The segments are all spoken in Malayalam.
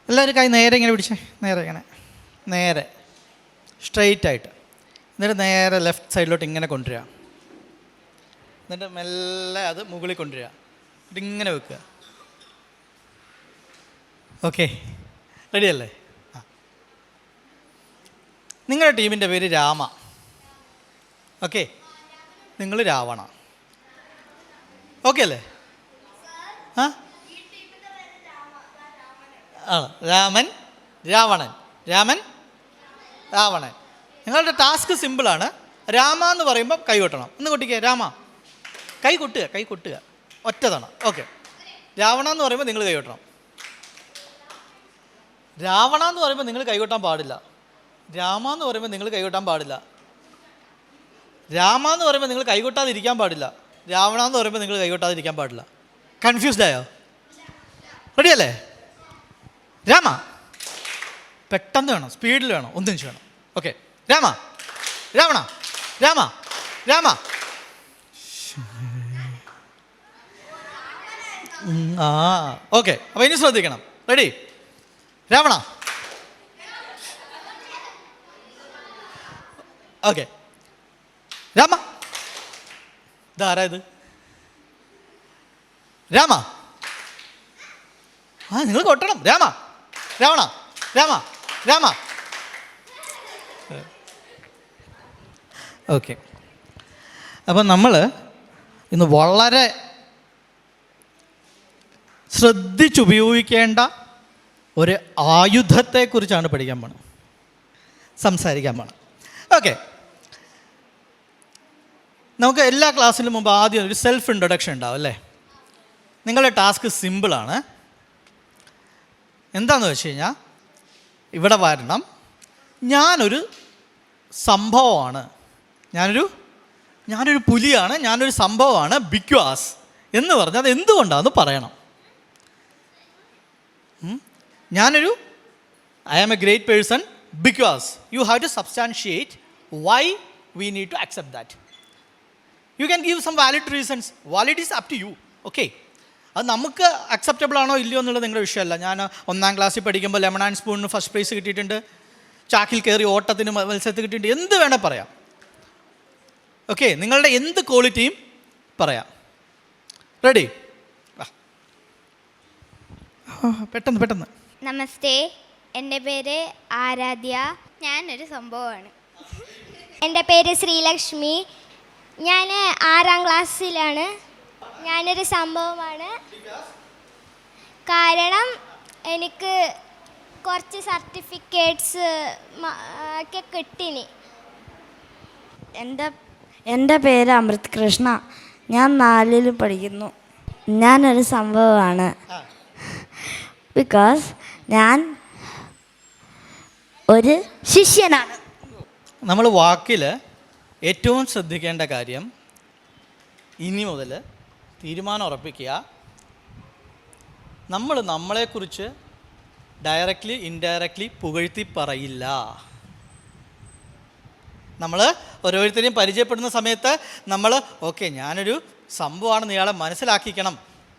എല്ലാവരും കൈ നേരെ ഇങ്ങനെ പിടിച്ചേ, നേരെ ഇങ്ങനെ, നേരെ സ്ട്രെയിറ്റ് ആയിട്ട്. എന്നിട്ട് നേരെ ലെഫ്റ്റ് സൈഡിലോട്ട് ഇങ്ങനെ കൊണ്ടുവരിക. എന്നിട്ട് മെല്ലെ അത് മുകളിൽ കൊണ്ടുവരിക. ഇതിങ്ങനെ വെക്കുക. ഓക്കെ, റെഡിയല്ലേ? ആ, നിങ്ങളുടെ ടീമിൻ്റെ പേര് രാമ. ഓക്കെ, നിങ്ങൾ രാവണ. ഓക്കെ അല്ലേ? ആ ആ, രാമൻ, രാവണൻ, രാമൻ, രാവണൻ. നിങ്ങളുടെ ടാസ്ക് സിമ്പിളാണ്. രാമ എന്ന് പറയുമ്പോൾ കൈ കൊട്ടണം. ഒന്ന് കൊട്ടിക്കുക. രാമ, കൈ കൊട്ടുക, കൈ കൊട്ടുക ഒറ്റതാണ്. ഓക്കെ. രാവണ എന്ന് പറയുമ്പോൾ നിങ്ങൾ കൈ കൊട്ടണം. രാവണ എന്ന് പറയുമ്പോൾ നിങ്ങൾ കൈ കൊട്ടാൻ പാടില്ല. രാമ എന്ന് പറയുമ്പോൾ നിങ്ങൾ കൈ കൊട്ടാൻ പാടില്ല. രാമ എന്ന് പറയുമ്പോൾ നിങ്ങൾ കൈ കൊട്ടാതിരിക്കാൻ പാടില്ല. രാവണ എന്ന് പറയുമ്പോൾ നിങ്ങൾ കൈ കൊട്ടാതിരിക്കാൻ പാടില്ല. കൺഫ്യൂസ്ഡ് ആയോ? റെഡിയല്ലേ? രാമ, പെട്ടെന്ന് വേണം, സ്പീഡിൽ വേണം, ഒന്നിച്ച് വേണം. ഓക്കെ. രാമ, രാവണ, രാമ, രാമ. ആ, ഓക്കെ. അപ്പോൾ ഇനി ശ്രദ്ധിക്കണം. റെഡി? രാവണ. ഓക്കെ. രാമ. ഇതാരാ ഇത്? രാമ. ആ, നിങ്ങൾ കൊട്ടണം. രാമ, രാവണ, രാമ, രാമ. ഓക്കെ. അപ്പം നമ്മൾ ഇന്ന് വളരെ ശ്രദ്ധിച്ചുപയോഗിക്കേണ്ട ഒരു ആയുധത്തെക്കുറിച്ചാണ് പഠിക്കാൻ പോണത്, സംസാരിക്കാൻ പോണത്. ഓക്കെ. നമുക്ക് എല്ലാ ക്ലാസ്സിലും മുമ്പ് ആദ്യം ഒരു സെൽഫ് ഇൻട്രൊഡക്ഷൻ ഉണ്ടാവും അല്ലേ? നിങ്ങളുടെ ടാസ്ക് സിമ്പിളാണ്. എന്താണെന്ന് വെച്ച് കഴിഞ്ഞാൽ, ഇവിടെ വരണം. ഞാനൊരു സംഭവമാണ്, ഞാനൊരു പുലിയാണ്, ഞാനൊരു സംഭവമാണ്, ബിക്വാസ് എന്ന് പറഞ്ഞാൽ അത് എന്തുകൊണ്ടാണെന്ന് പറയണം. I am a great person because you have to substantiate why we need to accept that. You can give some valid reasons. Valid is up to you. Okay. അത് നമുക്ക് അക്സെപ്റ്റബിൾ ആണോ ഇല്ലയോ എന്നുള്ളത് നിങ്ങളുടെ വിഷയമല്ല. ഞാൻ 1ാം ക്ലാസ്സിൽ പഠിക്കുമ്പോൾ ലെമൺ ആൻഡ് സ്പൂണിന് ഫസ്റ്റ് പ്രൈസ് കിട്ടിയിട്ടുണ്ട്, ചാക്കിൽ കയറി ഓട്ടത്തിന് മത്സരത്തിൽ കിട്ടിയിട്ടുണ്ട്, എന്ത് വേണേൽ പറയാം. ഓക്കെ. നിങ്ങളുടെ എന്ത് ക്വാളിറ്റിയും പറയാം. റെഡി? പെട്ടെന്ന് പെട്ടെന്ന്. നമസ്തേ, എൻ്റെ പേര് ആരാധ്യ. ഞാനൊരു സംഭവമാണ്. എൻ്റെ പേര് ശ്രീലക്ഷ്മി. ഞാൻ 6ാം ക്ലാസ്സിലാണ്. ഞാനൊരു സംഭവമാണ്. കാരണം എനിക്ക് കുറച്ച് സർട്ടിഫിക്കറ്റ്സ് ഒക്കെ കിട്ടിനി. എൻ്റെ പേര് അമൃത് കൃഷ്ണ. ഞാൻ 4ൽ പഠിക്കുന്നു. ഞാനൊരു സംഭവമാണ്. ബിക്കോസ് ഞാൻ ഒരു ശിഷ്യനാണ്. നമ്മൾ വാക്കിൽ ഏറ്റവും ശ്രദ്ധിക്കേണ്ട കാര്യം, ഇനി മുതൽ തീരുമാനം ഉറപ്പിക്കുക, നമ്മൾ നമ്മളെക്കുറിച്ച് ഡയറക്റ്റ്ലി ഇൻഡയറക്റ്റ്ലി പുകഴ്ത്തി പറയില്ല. നമ്മൾ ഓരോരുത്തരെയും പരിചയപ്പെടുന്ന സമയത്ത് നമ്മൾ ഓക്കെ ഞാനൊരു സംഭവമാണെന്ന് ഇയാളെ മനസ്സിലാക്കിക്കണം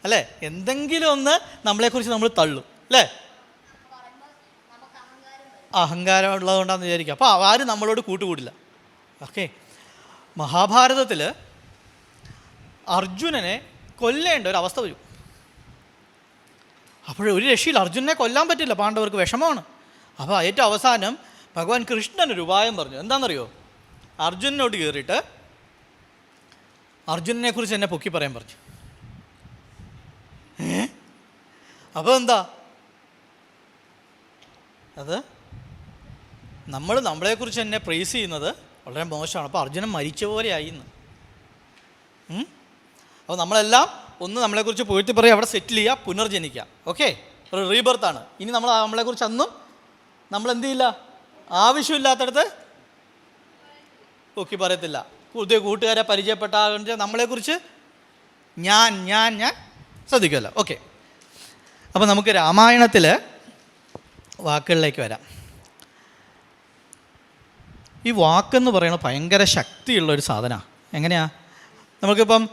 അല്ലേ? എന്തെങ്കിലും ഒന്ന് നമ്മളെക്കുറിച്ച് നമ്മൾ തള്ളും അല്ലേ? അഹങ്കാരം ഉള്ളതുകൊണ്ടാണെന്ന് വിചാരിക്കുക. അപ്പോൾ ആരും നമ്മളോട് കൂട്ടുകൂടില്ല. ഓക്കെ. മഹാഭാരതത്തിൽ അർജുനനെ കൊല്ലേണ്ട ഒരു അവസ്ഥ വരും. അപ്പോഴൊരു രക്ഷയില്ല, അർജുനനെ കൊല്ലാൻ പറ്റില്ല, പാണ്ഡവർക്ക് വിഷമമാണ്. അപ്പോൾ ഏറ്റവും അവസാനം ഭഗവാൻ കൃഷ്ണൻ ഒരു ഉപായം പറഞ്ഞു. എന്താണെന്നറിയോ? അർജുനനോട് കയറിയിട്ട് അർജുനനെ കുറിച്ച് എന്നെ പൊക്കി പറയാൻ പറഞ്ഞു. അപ്പോൾ എന്താ അത്? നമ്മൾ നമ്മളെക്കുറിച്ച് എന്നെ പ്രൈസ് ചെയ്യുന്നത് വളരെ മോശമാണ്. അപ്പോൾ അർജുനൻ മരിച്ച പോലെ ആയിന്ന്. അപ്പോൾ നമ്മളെല്ലാം ഒന്ന് നമ്മളെക്കുറിച്ച് പോയിട്ട് പറയുക, അവിടെ സെറ്റിൽ ചെയ്യുക, പുനർജനിക്കുക. ഓക്കെ, ഒരു റീബർത്താണ്. ഇനി നമ്മളെക്കുറിച്ച് അന്നും നമ്മളെന്ത് ചെയ്യില്ല, ആവശ്യമില്ലാത്തടത്ത് പൊക്കി പറയത്തില്ല. പുതിയ കൂട്ടുകാരെ പരിചയപ്പെട്ട നമ്മളെക്കുറിച്ച് ഞാൻ ശ്രദ്ധിക്കുമല്ലോ. ഓക്കെ. അപ്പോൾ നമുക്ക് രാമായണത്തിൽ വാക്കുകളിലേക്ക് വരാം. ഈ വാക്കെന്ന് പറയുന്നത് ഭയങ്കര ശക്തിയുള്ളൊരു സാധനമാണ്. എങ്ങനെയാണ്? നമുക്കിപ്പം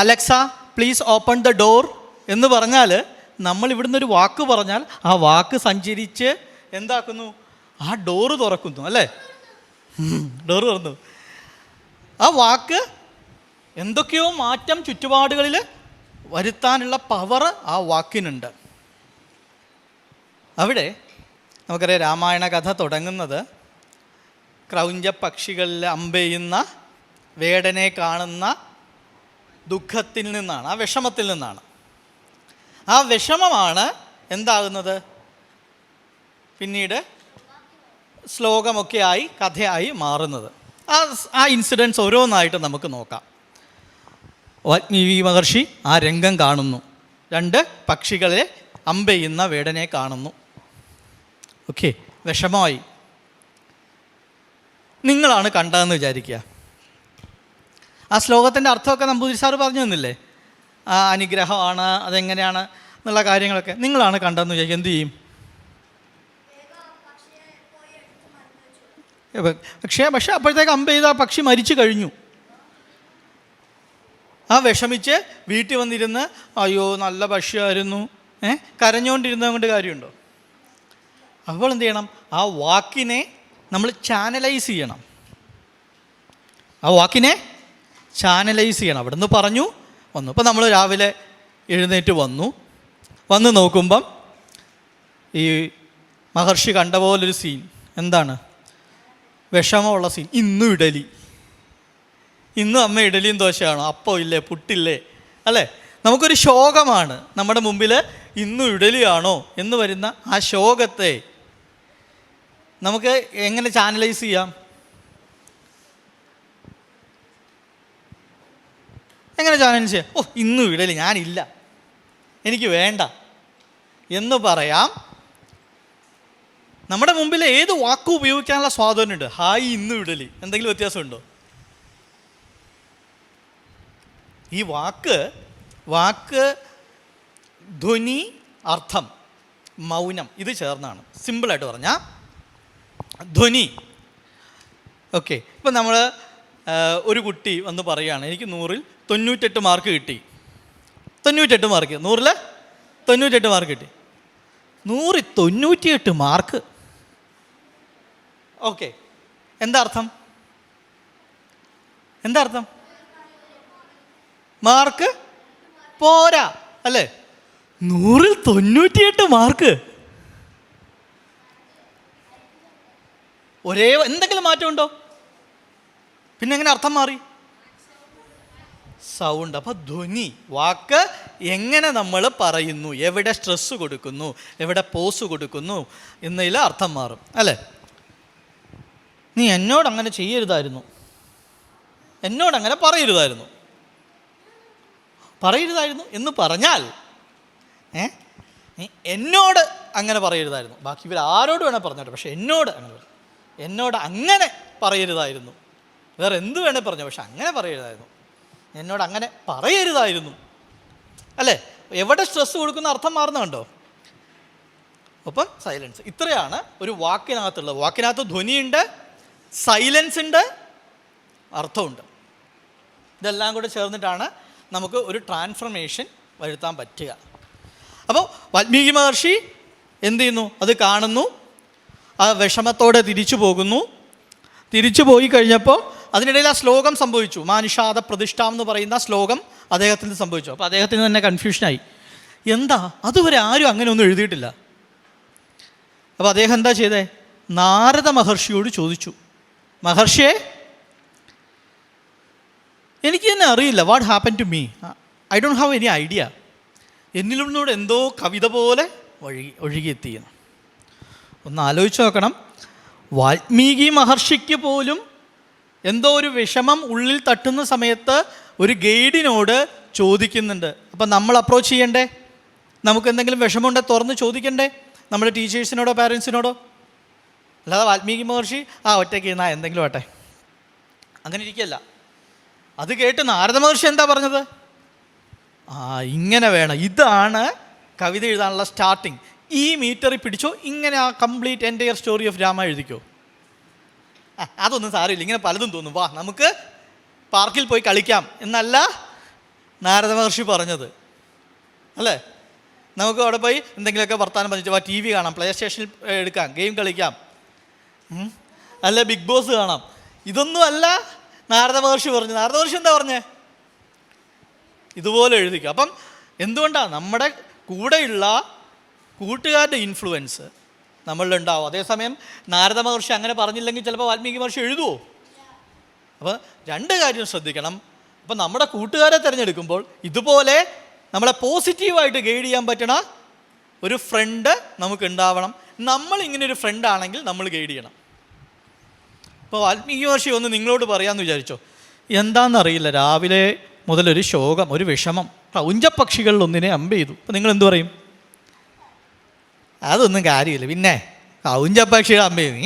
Alexa please open the door എന്ന് പറഞ്ഞാൽ നമ്മൾ ഇവിടുന്ന് ഒരു വാക്ക് പറഞ്ഞാൽ ആ വാക്ക് സഞ്ചരിച്ച് എന്താക്കുന്നു, ആ ഡോറ് തുറക്കുന്നു, അല്ലേ? ഡോറ് തുറന്നു. ആ വാക്ക് എന്തൊക്കെയോ മാറ്റം ചുറ്റുപാടുകളിൽ വരുത്താനുള്ള പവർ ആ വാക്കിനുണ്ട്. അവിടെ നമുക്കറിയാം, രാമായണ കഥ തുടങ്ങുന്നത് ക്രൗഞ്ച പക്ഷികളിൽ അമ്പെയ്യുന്ന വേടനെ കാണുന്ന ദുഃഖത്തിൽ നിന്നാണ്, ആ വിഷമത്തിൽ നിന്നാണ്. ആ വിഷമമാണ് എന്താകുന്നത്, പിന്നീട് ശ്ലോകമൊക്കെ ആയി കഥയായി മാറുന്നത്. ആ ഇൻസിഡൻസ് ഓരോന്നായിട്ട് നമുക്ക് നോക്കാം. വാൽമീകി മഹർഷി ആ രംഗം കാണുന്നു. 2 പക്ഷികളെ അമ്പെയ്യുന്ന വേടനെ കാണുന്നു. ഓക്കെ, വിഷമമായി. നിങ്ങളാണ് കണ്ടതെന്ന് വിചാരിക്കുക. ആ ശ്ലോകത്തിൻ്റെ അർത്ഥമൊക്കെ നമ്പൂതിരി സാറ് പറഞ്ഞു തന്നില്ലേ? ആ അനുഗ്രഹമാണ്, അതെങ്ങനെയാണ് എന്നുള്ള കാര്യങ്ങളൊക്കെ നിങ്ങളാണ് കണ്ടതെന്ന് വിചാരിക്കുക. എന്തു ചെയ്യും? പക്ഷേ അപ്പോഴത്തേക്ക് അമ്പ ചെയ്ത ആ പക്ഷി മരിച്ചു കഴിഞ്ഞു. ആ വിഷമിച്ച് വീട്ടിൽ വന്നിരുന്ന് അയ്യോ നല്ല പക്ഷിയായിരുന്നു കരഞ്ഞുകൊണ്ടിരുന്നത് കൊണ്ട് കാര്യമുണ്ടോ? അപ്പോൾ എന്ത് ചെയ്യണം? ആ വാക്കിനെ നമ്മൾ ചാനലൈസ് ചെയ്യണം. ആ വാക്കിനെ ചാനലൈസ് ചെയ്യണം. അവിടെ നിന്ന് പറഞ്ഞു വന്നു. ഇപ്പോൾ നമ്മൾ രാവിലെ എഴുന്നേറ്റ് വന്ന് നോക്കുമ്പം ഈ മഹർഷി കണ്ട പോലൊരു സീൻ എന്താണ്? വിഷമമുള്ള സീൻ. ഇന്നും ഇഡലി, ഇന്നും അമ്മ ഇഡലിയും ദോശയാണോ? അപ്പം ഇല്ലേ, പുട്ടില്ലേ, അല്ലേ? നമുക്കൊരു ശോകമാണ് നമ്മുടെ മുമ്പിൽ. ഇന്നും ഇഡലിയാണോ എന്ന് വരുന്ന ആ ശോകത്തെ നമുക്ക് എങ്ങനെ ചാനലൈസ് ചെയ്യാം? എങ്ങനെ ചാനലൈസ് ചെയ്യാം? ഓ, ഇന്നും ഇഡലി, ഞാനില്ല, എനിക്ക് വേണ്ട എന്ന് പറയാം. നമ്മുടെ മുമ്പിൽ ഏത് വാക്കും ഉപയോഗിക്കാനുള്ള സ്വാതന്ത്ര്യമുണ്ട്. ഹായ്, ഇന്നും ഇഡലി, എന്തെങ്കിലും വ്യത്യാസമുണ്ടോ? ഈ വാക്ക് ധ്വനി, അർത്ഥം, മൗനം, ഇത് ചേർന്നാണ്. സിമ്പിളായിട്ട് പറഞ്ഞാൽ ധ്വനി. ഓക്കെ, ഇപ്പം നമ്മൾ ഒരു കുട്ടി വന്ന് പറയുകയാണ്, എനിക്ക് 100ൽ 98 മാർക്ക് കിട്ടി. 98 മാർക്ക്, 100ൽ 98 മാർക്ക് കിട്ടി. 100ൽ 98 മാർക്ക്. ഓക്കെ, എന്താ അർത്ഥം? മാർക്ക് പോരാ, അല്ലേ? 100ൽ 98 മാർക്ക്. എന്തെങ്കിലും മാറ്റമുണ്ടോ? പിന്നെ എങ്ങനെ അർത്ഥം മാറി? സൗണ്ട്. അപ്പോൾ ധ്വനി, വാക്ക് എങ്ങനെ നമ്മൾ പറയുന്നു, എവിടെ സ്ട്രെസ് കൊടുക്കുന്നു, എവിടെ പോസ് കൊടുക്കുന്നു എന്നതിൽ അർത്ഥം മാറും, അല്ലേ? നീ എന്നോടങ്ങനെ ചെയ്യരുതായിരുന്നു, എന്നോടങ്ങനെ പറയരുതായിരുന്നു എന്ന് പറഞ്ഞാൽ നീ എന്നോട് അങ്ങനെ പറയരുതായിരുന്നു. ബാക്കി ഇവർ ആരോട് വേണേൽ പറഞ്ഞോട്ടെ, പക്ഷെ എന്നോട് അങ്ങനെ പറയരുതായിരുന്നു. വേറെ എന്ത് വേണേൽ പറഞ്ഞോ, പക്ഷെ അങ്ങനെ പറയരുതായിരുന്നു. എന്നോട് അങ്ങനെ പറയരുതായിരുന്നു, അല്ലേ? എവിടെ സ്ട്രെസ് കൊടുക്കുന്ന അർത്ഥം മാറുന്നുണ്ടോ? അപ്പം സൈലൻസ്. ഇത്രയാണ് ഒരു വാക്കിനകത്തുള്ളത്. വാക്കിനകത്ത് ധ്വനിയുണ്ട്, സൈലൻസ് ഉണ്ട്, അർത്ഥമുണ്ട്. ഇതെല്ലാം കൂടെ ചേർന്നിട്ടാണ് നമുക്ക് ഒരു ട്രാൻസ്ഫർമേഷൻ വരുത്താൻ പറ്റുക. അപ്പോൾ വാൽമീകി മഹർഷി എന്ത് ചെയ്യുന്നു? അത് കാണുന്നു, ആ വിഷമത്തോടെ തിരിച്ചു പോയി കഴിഞ്ഞപ്പോൾ അതിനിടയിൽ ആ ശ്ലോകം സംഭവിച്ചു. മാനുഷാദ പ്രതിഷ്ഠ എന്ന് പറയുന്ന ശ്ലോകം അദ്ദേഹത്തിന് സംഭവിച്ചു. അപ്പോൾ അദ്ദേഹത്തിന് തന്നെ കൺഫ്യൂഷനായി. എന്താ, അതുവരെ ആരും അങ്ങനെ ഒന്നും എഴുതിയിട്ടില്ല. അപ്പോൾ അദ്ദേഹം എന്താ ചെയ്തേ? നാരദ മഹർഷിയോട് ചോദിച്ചു, മഹർഷിയെ, എനിക്ക് തന്നെ അറിയില്ല, what happen to me, I don't have any idea. എന്നിലൂടെ എന്തോ കവിത പോലെ ഒഴുകിയെത്തിയെന്ന്. ഒന്ന് ആലോചിച്ച് നോക്കണം. വാൽമീകി മഹർഷിക്ക് പോലും എന്തോ ഒരു വിഷമം ഉള്ളിൽ തട്ടുന്ന സമയത്ത് ഒരു ഗൈഡിനോട് ചോദിക്കുന്നുണ്ട്. അപ്പം നമ്മൾ അപ്രോച്ച് ചെയ്യണ്ടേ? നമുക്ക് എന്തെങ്കിലും വിഷമമുണ്ടെങ്കിൽ തുറന്ന് ചോദിക്കണ്ടേ? നമ്മുടെ ടീച്ചേഴ്സിനോടോ പാരൻസിനോടോ? അല്ലാതെ വാൽമീകി മഹർഷി ഒറ്റയ്ക്ക് ഇരുന്നാൽ എന്തെങ്കിലും ആട്ടെ, അങ്ങനെ ഇരിക്കുകയല്ല. അത് കേട്ട് നാരദ മഹർഷി എന്താ പറഞ്ഞത്? ഇങ്ങനെ വേണം, ഇതാണ് കവിത എഴുതാനുള്ള സ്റ്റാർട്ടിങ്. ഈ മീറ്ററിൽ പിടിച്ചോ, ഇങ്ങനെ ആ complete entire story of Rama എഴുതിക്കോ. അതൊന്നും സാരമില്ല, ഇങ്ങനെ പലതും തോന്നും, വാ നമുക്ക് പാർക്കിൽ പോയി കളിക്കാം എന്നല്ല നാരദ മഹർഷി പറഞ്ഞത്, അല്ലേ? നമുക്ക് അവിടെ പോയി എന്തെങ്കിലുമൊക്കെ വർത്താനം പറഞ്ഞിട്ട് ടി വി കാണാം, പ്ലേ സ്റ്റേഷനിൽ എടുക്കാം, ഗെയിം കളിക്കാം, അല്ല ബിഗ് ബോസ് കാണാം. ഇതൊന്നും അല്ല നാരദ മഹർഷി പറഞ്ഞു. നാരദ മഹർഷി എന്താ പറഞ്ഞേ? ഇതുപോലെ എഴുതിക്കുക. അപ്പം എന്തുകൊണ്ടാണ് നമ്മുടെ കൂടെയുള്ള കൂട്ടുകാരുടെ ഇൻഫ്ലുവൻസ് നമ്മളിലുണ്ടാവും. അതേസമയം നാരദ മഹർഷി അങ്ങനെ പറഞ്ഞില്ലെങ്കിൽ ചിലപ്പോൾ വാൽമീകി മഹർഷി എഴുതുമോ? അപ്പോൾ രണ്ട് കാര്യം ശ്രദ്ധിക്കണം. അപ്പം നമ്മുടെ കൂട്ടുകാരെ തിരഞ്ഞെടുക്കുമ്പോൾ ഇതുപോലെ നമ്മളെ പോസിറ്റീവായിട്ട് ഗൈഡ് ചെയ്യാൻ പറ്റണ ഒരു ഫ്രണ്ട് നമുക്ക് ഉണ്ടാവണം. നമ്മൾ ഇങ്ങനെ ഒരു ഫ്രണ്ടാണെങ്കിൽ നമ്മൾ ഗൈഡ് ചെയ്യണം. ഇപ്പോൾ വാൽമീകി മഹർഷി ഒന്ന് നിങ്ങളോട് പറയാമെന്ന് വിചാരിച്ചോ, എന്താണെന്നറിയില്ല, രാവിലെ മുതലൊരു ശോകം, ഒരു വിഷമം, കൗഞ്ചപ്പക്ഷികളിലൊന്നിനെ അമ്പ് ചെയ്തു. അപ്പോൾ നിങ്ങൾ എന്തു പറയും? അതൊന്നും കാര്യമില്ല, പിന്നെ കൗഞ്ചപ്പക്ഷികൾ അമ്പ് ചെയ്തു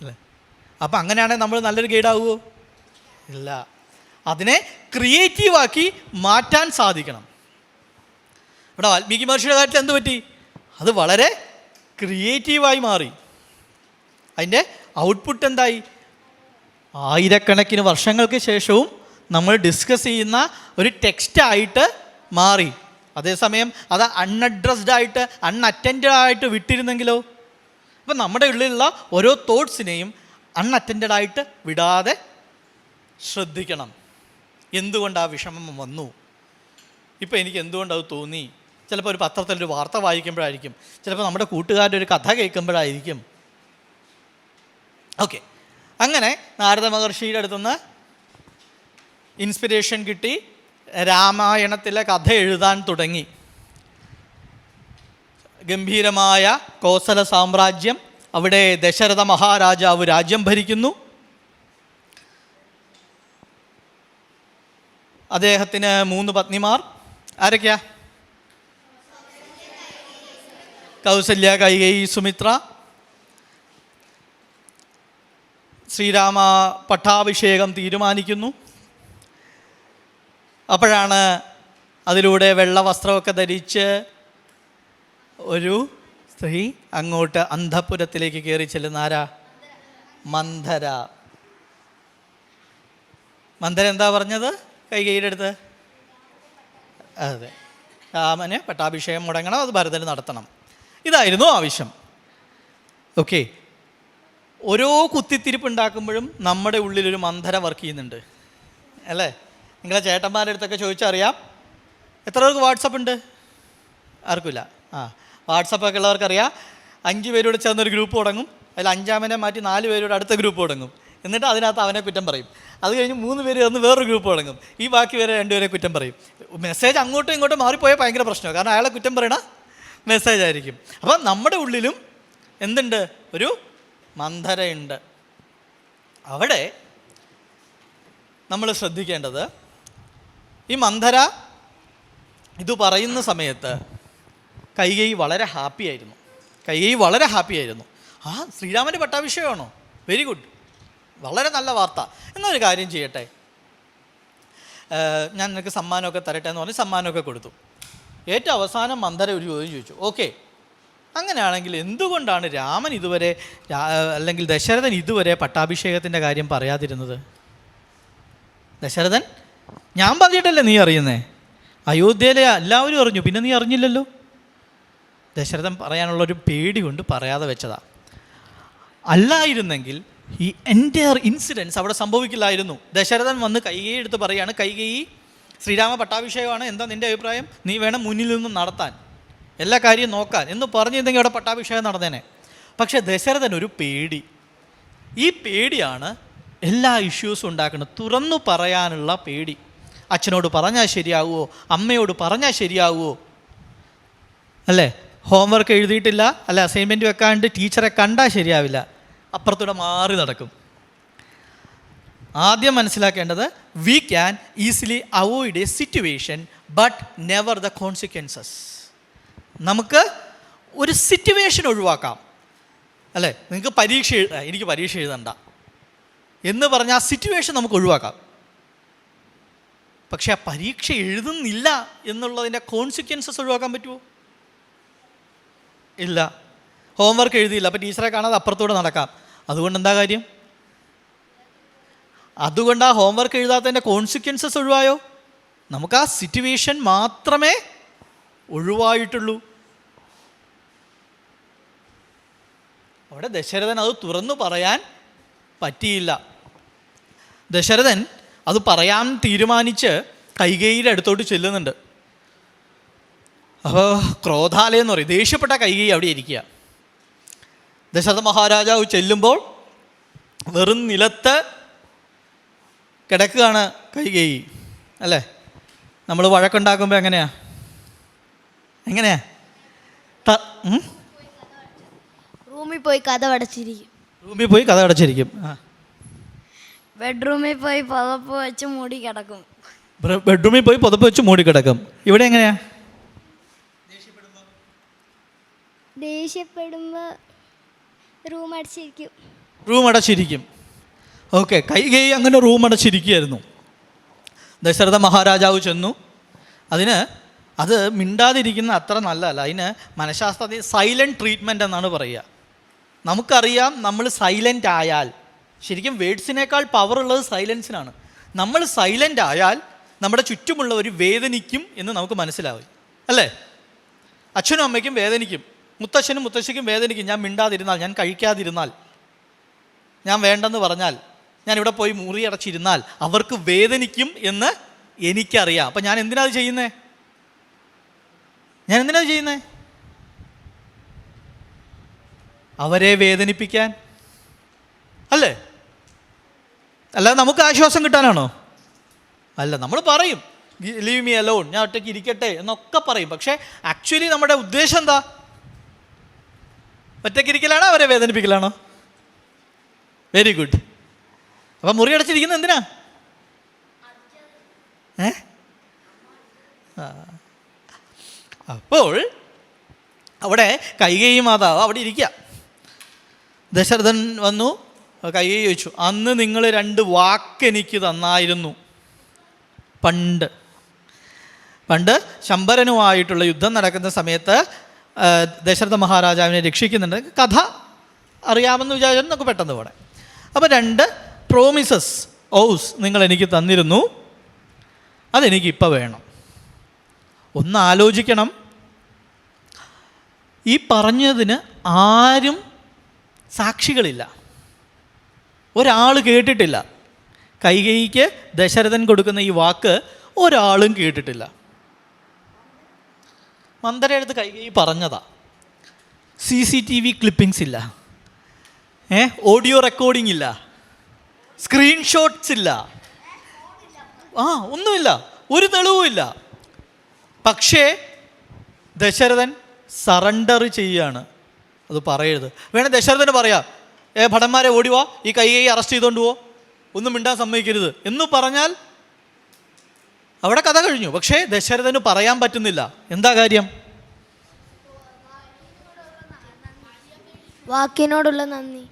അല്ലേ? അപ്പം അങ്ങനെയാണെങ്കിൽ നമ്മൾ നല്ലൊരു ഗൈഡാവുമോ? ഇല്ല. അതിനെ ക്രിയേറ്റീവാക്കി മാറ്റാൻ സാധിക്കണം. ഇവിടെ വാൽമീകി മഹർഷിയുടെ കാര്യത്തിൽ എന്ത് പറ്റി? അത് വളരെ ക്രിയേറ്റീവായി മാറി. അതിൻ്റെ ഔട്ട്പുട്ട് എന്തായി? ആയിരക്കണക്കിന് വർഷങ്ങൾക്ക് ശേഷവും നമ്മൾ ഡിസ്കസ് ചെയ്യുന്ന ഒരു ടെക്സ്റ്റായിട്ട് മാറി. അതേസമയം അത് അൺഅഡ്രസ്ഡ് ആയിട്ട് അൺഅറ്റൻഡഡ് ആയിട്ട് വിട്ടിരുന്നെങ്കിലോ? അപ്പം നമ്മുടെ ഉള്ളിലുള്ള ഓരോ തോട്ട്സിനെയും അൺഅറ്റൻഡഡ് ആയിട്ട് വിടാതെ ശ്രദ്ധിക്കണം. എന്തുകൊണ്ട് ആ വിഷമം വന്നു, ഇപ്പോൾ എനിക്ക് എന്തുകൊണ്ടത് തോന്നി, ചിലപ്പോൾ ഒരു പത്രത്തിലൊരു വാർത്ത വായിക്കുമ്പോഴായിരിക്കും, ചിലപ്പോൾ നമ്മുടെ കൂട്ടുകാരുടെ ഒരു കഥ കേൾക്കുമ്പോഴായിരിക്കും. ഓക്കെ, അങ്ങനെ നാരദ മഹർഷിയുടെ അടുത്തുനിന്ന് ഇൻസ്പിരേഷൻ കിട്ടി, രാമായണത്തിലെ കഥ എഴുതാൻ തുടങ്ങി. ഗംഭീരമായ കോസല സാമ്രാജ്യം, അവിടെ ദശരഥ മഹാരാജാവ് രാജ്യം ഭരിക്കുന്നു. അദ്ദേഹത്തിന് 3 പത്നിമാർ. ആരൊക്കെയാ? കൗസല്യ, കൈകേയി, സുമിത്ര. ശ്രീരാമ പട്ടാഭിഷേകം തീരുമാനിക്കുന്നു. അപ്പോഴാണ് അതിലൂടെ വെള്ള വസ്ത്രമൊക്കെ ധരിച്ച് ഒരു സ്ത്രീ അങ്ങോട്ട് അന്തഃപുരത്തിലേക്ക് കയറി ചെല്ലുന്ന. ആരാ? മന്ധര. മന്ധര എന്താ പറഞ്ഞത് കൈകേയിയുടെ അടുത്ത്? അതെ, രാമന് പട്ടാഭിഷേകം മുടങ്ങണം, അത് ഭരതന് നടത്തണം. ഇതായിരുന്നു ആവശ്യം. ഓക്കെ, ഓരോ കുത്തിത്തിരിപ്പ് ഉണ്ടാക്കുമ്പോഴും നമ്മുടെ ഉള്ളിലൊരു മന്ധര വർക്ക് ചെയ്യുന്നുണ്ട് അല്ലേ? നിങ്ങളെ ചേട്ടന്മാരുടെ അടുത്തൊക്കെ ചോദിച്ചറിയാം. എത്ര പേർക്ക് വാട്സപ്പ് ഉണ്ട്? ആർക്കില്ല. വാട്സപ്പൊക്കെ ഉള്ളവർക്കറിയാം. 5 പേരോട് ചേർന്നൊരു ഗ്രൂപ്പ് തുടങ്ങും. അതിൽ 5-ാമനെ മാറ്റി 4 പേരോട് അടുത്ത ഗ്രൂപ്പ് തുടങ്ങും. എന്നിട്ട് അതിനകത്ത് അവനെ കുറ്റം പറയും. അത് കഴിഞ്ഞ് 3 പേര് ചേർന്ന് വേറൊരു ഗ്രൂപ്പ് തുടങ്ങും. ഈ ബാക്കി പേരെ 2 പേരെ കുറ്റം പറയും. മെസ്സേജ് അങ്ങോട്ടും ഇങ്ങോട്ടും മാറിപ്പോയാൽ ഭയങ്കര പ്രശ്നമാണ്. കാരണം അയാളെ കുറ്റം പറയണ മെസ്സേജ് ആയിരിക്കും. അപ്പം നമ്മുടെ ഉള്ളിലും എന്തുണ്ട്? ഒരു മന്ധരയുണ്ട്. അവിടെ നമ്മൾ ശ്രദ്ധിക്കേണ്ടത്, ഈ മന്ധര ഇത് പറയുന്ന സമയത്ത് കൈകേയി വളരെ ഹാപ്പി ആയിരുന്നു. ശ്രീരാമൻ്റെ പട്ടാഭിഷേകമാണോ? വെരി ഗുഡ്, വളരെ നല്ല വാർത്ത. എന്നൊരു കാര്യം ചെയ്യട്ടെ, ഞാൻ നിനക്ക് സമ്മാനമൊക്കെ തരട്ടെ എന്ന് പറഞ്ഞ് സമ്മാനമൊക്കെ കൊടുത്തു. ഏറ്റവും അവസാനം മന്ധര ഒരു ചോദ്യം ചോദിച്ചു. ഓക്കെ, അങ്ങനെയാണെങ്കിൽ എന്തുകൊണ്ടാണ് രാമൻ ഇതുവരെ അല്ലെങ്കിൽ ദശരഥൻ ഇതുവരെ പട്ടാഭിഷേകത്തിൻ്റെ കാര്യം പറയാതിരുന്നത്? ദശരഥൻ, ഞാൻ പറഞ്ഞിട്ടല്ലേ നീ അറിയുന്നേ? അയോധ്യയിലെ എല്ലാവരും അറിഞ്ഞു, പിന്നെ നീ അറിഞ്ഞില്ലല്ലോ. ദശരഥൻ പറയാനുള്ളൊരു പേടി കൊണ്ട് പറയാതെ വെച്ചതാ. അല്ലായിരുന്നെങ്കിൽ ഈ എൻ്റയർ ഇൻസിഡൻസ് അവിടെ സംഭവിക്കില്ലായിരുന്നു. ദശരഥൻ വന്ന് കൈകേയി എടുത്ത് പറയാണ്, കൈകേയി, ശ്രീരാമ പട്ടാഭിഷേകമാണ്, എന്താ നിൻ്റെ അഭിപ്രായം? നീ വേണം മുന്നിൽ നിന്ന് നടത്താൻ, എല്ലാ കാര്യവും നോക്കാൻ എന്ന് പറഞ്ഞിരുന്നെങ്കിൽ അവിടെ പട്ടാഭിഷേകം നടന്നേനെ. പക്ഷേ ദശരഥൻ ഒരു പേടി, ഈ പേടിയാണ് എല്ലാ ഇഷ്യൂസും ഉണ്ടാക്കുന്നത്. തുറന്നു പറയാനുള്ള പേടി. അച്ഛനോട് പറഞ്ഞാൽ ശരിയാവുമോ? അമ്മയോട് പറഞ്ഞാൽ ശരിയാവുമോ? അല്ലേ? ഹോംവർക്ക് എഴുതിയിട്ടില്ല, അല്ല അസൈൻമെൻറ്റ് വെക്കാണ്ട് ടീച്ചറെ കണ്ടാൽ ശരിയാവില്ല, അപ്പുറത്തൂടെ മാറി നടക്കും. ആദ്യം മനസ്സിലാക്കേണ്ടത്, we can easily avoid A situation but never the consequences. നമുക്ക് ഒരു സിറ്റുവേഷൻ ഒഴിവാക്കാം അല്ലേ? നിങ്ങൾക്ക് എനിക്ക് പരീക്ഷ എഴുതണ്ട എന്ന് പറഞ്ഞാൽ ആ സിറ്റുവേഷൻ നമുക്ക് ഒഴിവാക്കാം. പക്ഷെ ആ പരീക്ഷ എഴുതുന്നില്ല എന്നുള്ളതിൻ്റെ കോൺസിക്വൻസസ് ഒഴിവാക്കാൻ പറ്റുമോ? ഇല്ല. ഹോംവർക്ക് എഴുതിയില്ല, അപ്പോൾ ടീച്ചറെ കാണാതെ അപ്പുറത്തൂടെ നടക്കാം. അതുകൊണ്ട് എന്താ കാര്യം? അതുകൊണ്ട് ആ ഹോംവർക്ക് എഴുതാത്തതിൻ്റെ കോൺസിക്വൻസസ് ഒഴിവായോ? നമുക്ക് ആ സിറ്റുവേഷൻ മാത്രമേ ഒഴിവായിട്ടുള്ളൂ? അവിടെ ദശരഥൻ അത് തുറന്നു പറയാൻ പറ്റിയില്ല. ദശരഥൻ അത് പറയാൻ തീരുമാനിച്ച് കൈകേയിയുടെ അടുത്തോട്ട് ചെല്ലുന്നുണ്ട്. അപ്പോൾ ക്രോധാലയം എന്ന് പറയും, ദേഷ്യപ്പെട്ട കൈകേയി അവിടെ ഇരിക്കുക. ദശരഥ മഹാരാജാവ് ചെല്ലുമ്പോൾ വെറും നിലത്ത് കിടക്കുകയാണ് കൈകേയി, അല്ലേ? നമ്മൾ വഴക്കുണ്ടാക്കുമ്പോൾ എങ്ങനെയാ റൂമിൽ പോയി കഥ അടച്ചിരിക്കും. റൂമിൽ പോയി കഥ അടച്ചിരിക്കും. ബെഡ്റൂമിൽ പോയി പുതപ്പ് വെച്ച് മൂടി കിടക്കും. ബെഡ്റൂമിൽ പോയി പുതപ്പ് വെച്ച് മൂടി കിടക്കും. ഇവിടെ എങ്ങനെയാ? ദേഷ്യപ്പെടുമ്പോൾ റൂം അടച്ചിരിക്കും. ഓക്കെ, കൈകേയി അങ്ങനെ റൂം അടച്ചിരിക്കുകയായിരുന്നു. ദശരഥ മഹാരാജാവ് ചെന്നു. അത് മിണ്ടാതിരിക്കുന്ന അത്ര നല്ലതല്ല. അതിന് മനഃശാസ്ത്രത്തിൽ സൈലൻറ്റ് ട്രീറ്റ്മെൻറ്റ് എന്നാണ് പറയുക. നമുക്കറിയാം, നമ്മൾ സൈലൻ്റ് ആയാൽ, ശരിക്കും വേഡ്സിനേക്കാൾ പവറുള്ളത് സൈലൻസിനാണ്. നമ്മൾ സൈലൻ്റ് ആയാൽ നമ്മുടെ ചുറ്റുമുള്ളവർ വേദനിക്കും എന്ന് നമുക്ക് മനസ്സിലാവും, അല്ലേ? അച്ഛനും അമ്മയ്ക്കും വേദനിക്കും, മുത്തശ്ശനും മുത്തശ്ശിക്കും വേദനിക്കും. ഞാൻ മിണ്ടാതിരുന്നാൽ, ഞാൻ കഴിക്കാതിരുന്നാൽ, ഞാൻ വേണ്ടെന്ന് പറഞ്ഞാൽ, ഞാൻ ഇവിടെ പോയി മുറി അടച്ചിരുന്നാൽ അവർക്ക് വേദനിക്കും എന്ന് എനിക്കറിയാം. അപ്പം ഞാൻ എന്തിനാണ് ചെയ്യുന്നത്? അവരെ വേദനിപ്പിക്കാൻ, അല്ലേ? അല്ലാതെ നമുക്ക് ആശ്വാസം കിട്ടാനാണോ? അല്ല. നമ്മൾ പറയും ലീവ് മീ അലോൺ, ഞാൻ ഒറ്റയ്ക്ക് ഇരിക്കട്ടെ എന്നൊക്കെ പറയും. പക്ഷേ ആക്ച്വലി നമ്മുടെ ഉദ്ദേശം എന്താ? ഒറ്റയ്ക്കിരിക്കലാണോ അവരെ വേദനിപ്പിക്കലാണോ? Very good. അപ്പം മുറി അടച്ചിരിക്കുന്നത് എന്തിനാ? അപ്പോൾ അവിടെ കൈകേയി മാതാവ് അവിടെ ഇരിക്കുക. ദശരഥൻ വന്നു, കൈകേയി ചോദിച്ചു, അന്ന് നിങ്ങൾ 2 വാക്ക് എനിക്ക് തന്നായിരുന്നു. പണ്ട് ശംബരനുമായിട്ടുള്ള യുദ്ധം നടക്കുന്ന സമയത്ത് ദശരഥ മഹാരാജാവിനെ രക്ഷിക്കുന്നുണ്ട്. കഥ അറിയാമെന്ന് വിചാരിച്ചാൽ നമുക്ക് പെട്ടെന്ന് പോകണം. അപ്പോൾ 2 പ്രോമിസസ് ഓസ് നിങ്ങൾ എനിക്ക് തന്നിരുന്നു, അതെനിക്കിപ്പോൾ വേണം. ഒന്ന് ആലോചിക്കണം, ഈ പറഞ്ഞതിന് ആരും സാക്ഷികളില്ല, ഒരാൾ കേട്ടിട്ടില്ല. കൈകേയിക്ക് ദശരഥൻ കൊടുക്കുന്ന ഈ വാക്ക് ഒരാളും കേട്ടിട്ടില്ല. മന്ദരടുത്ത് കൈകേയി പറഞ്ഞതാ. CCTV ക്ലിപ്പിങ്സ് ഇല്ല, ഓഡിയോ റെക്കോർഡിംഗ് ഇല്ല, സ്ക്രീൻഷോട്ട്സ് ഇല്ല, ഒന്നുമില്ല, ഒരു തെളിവുമില്ല. പക്ഷേ ദശരഥൻ സറണ്ടർ ചെയ്യാണ്. അത് പറയരുത്. വേണേൽ ദശരഥന് പറയാം, ഭടന്മാരെ ഓടിവാ, ഈ കൈകേയി അറസ്റ്റ് ചെയ്തുകൊണ്ട് പോ, ഒന്നും മിണ്ടാൻ സമ്മതിക്കരുത് എന്ന് പറഞ്ഞാൽ അവിടെ കഥ കഴിഞ്ഞു. പക്ഷേ ദശരഥന് പറയാൻ പറ്റുന്നില്ല. എന്താ കാര്യം? വാക്കിനോടുള്ള നന്ദി.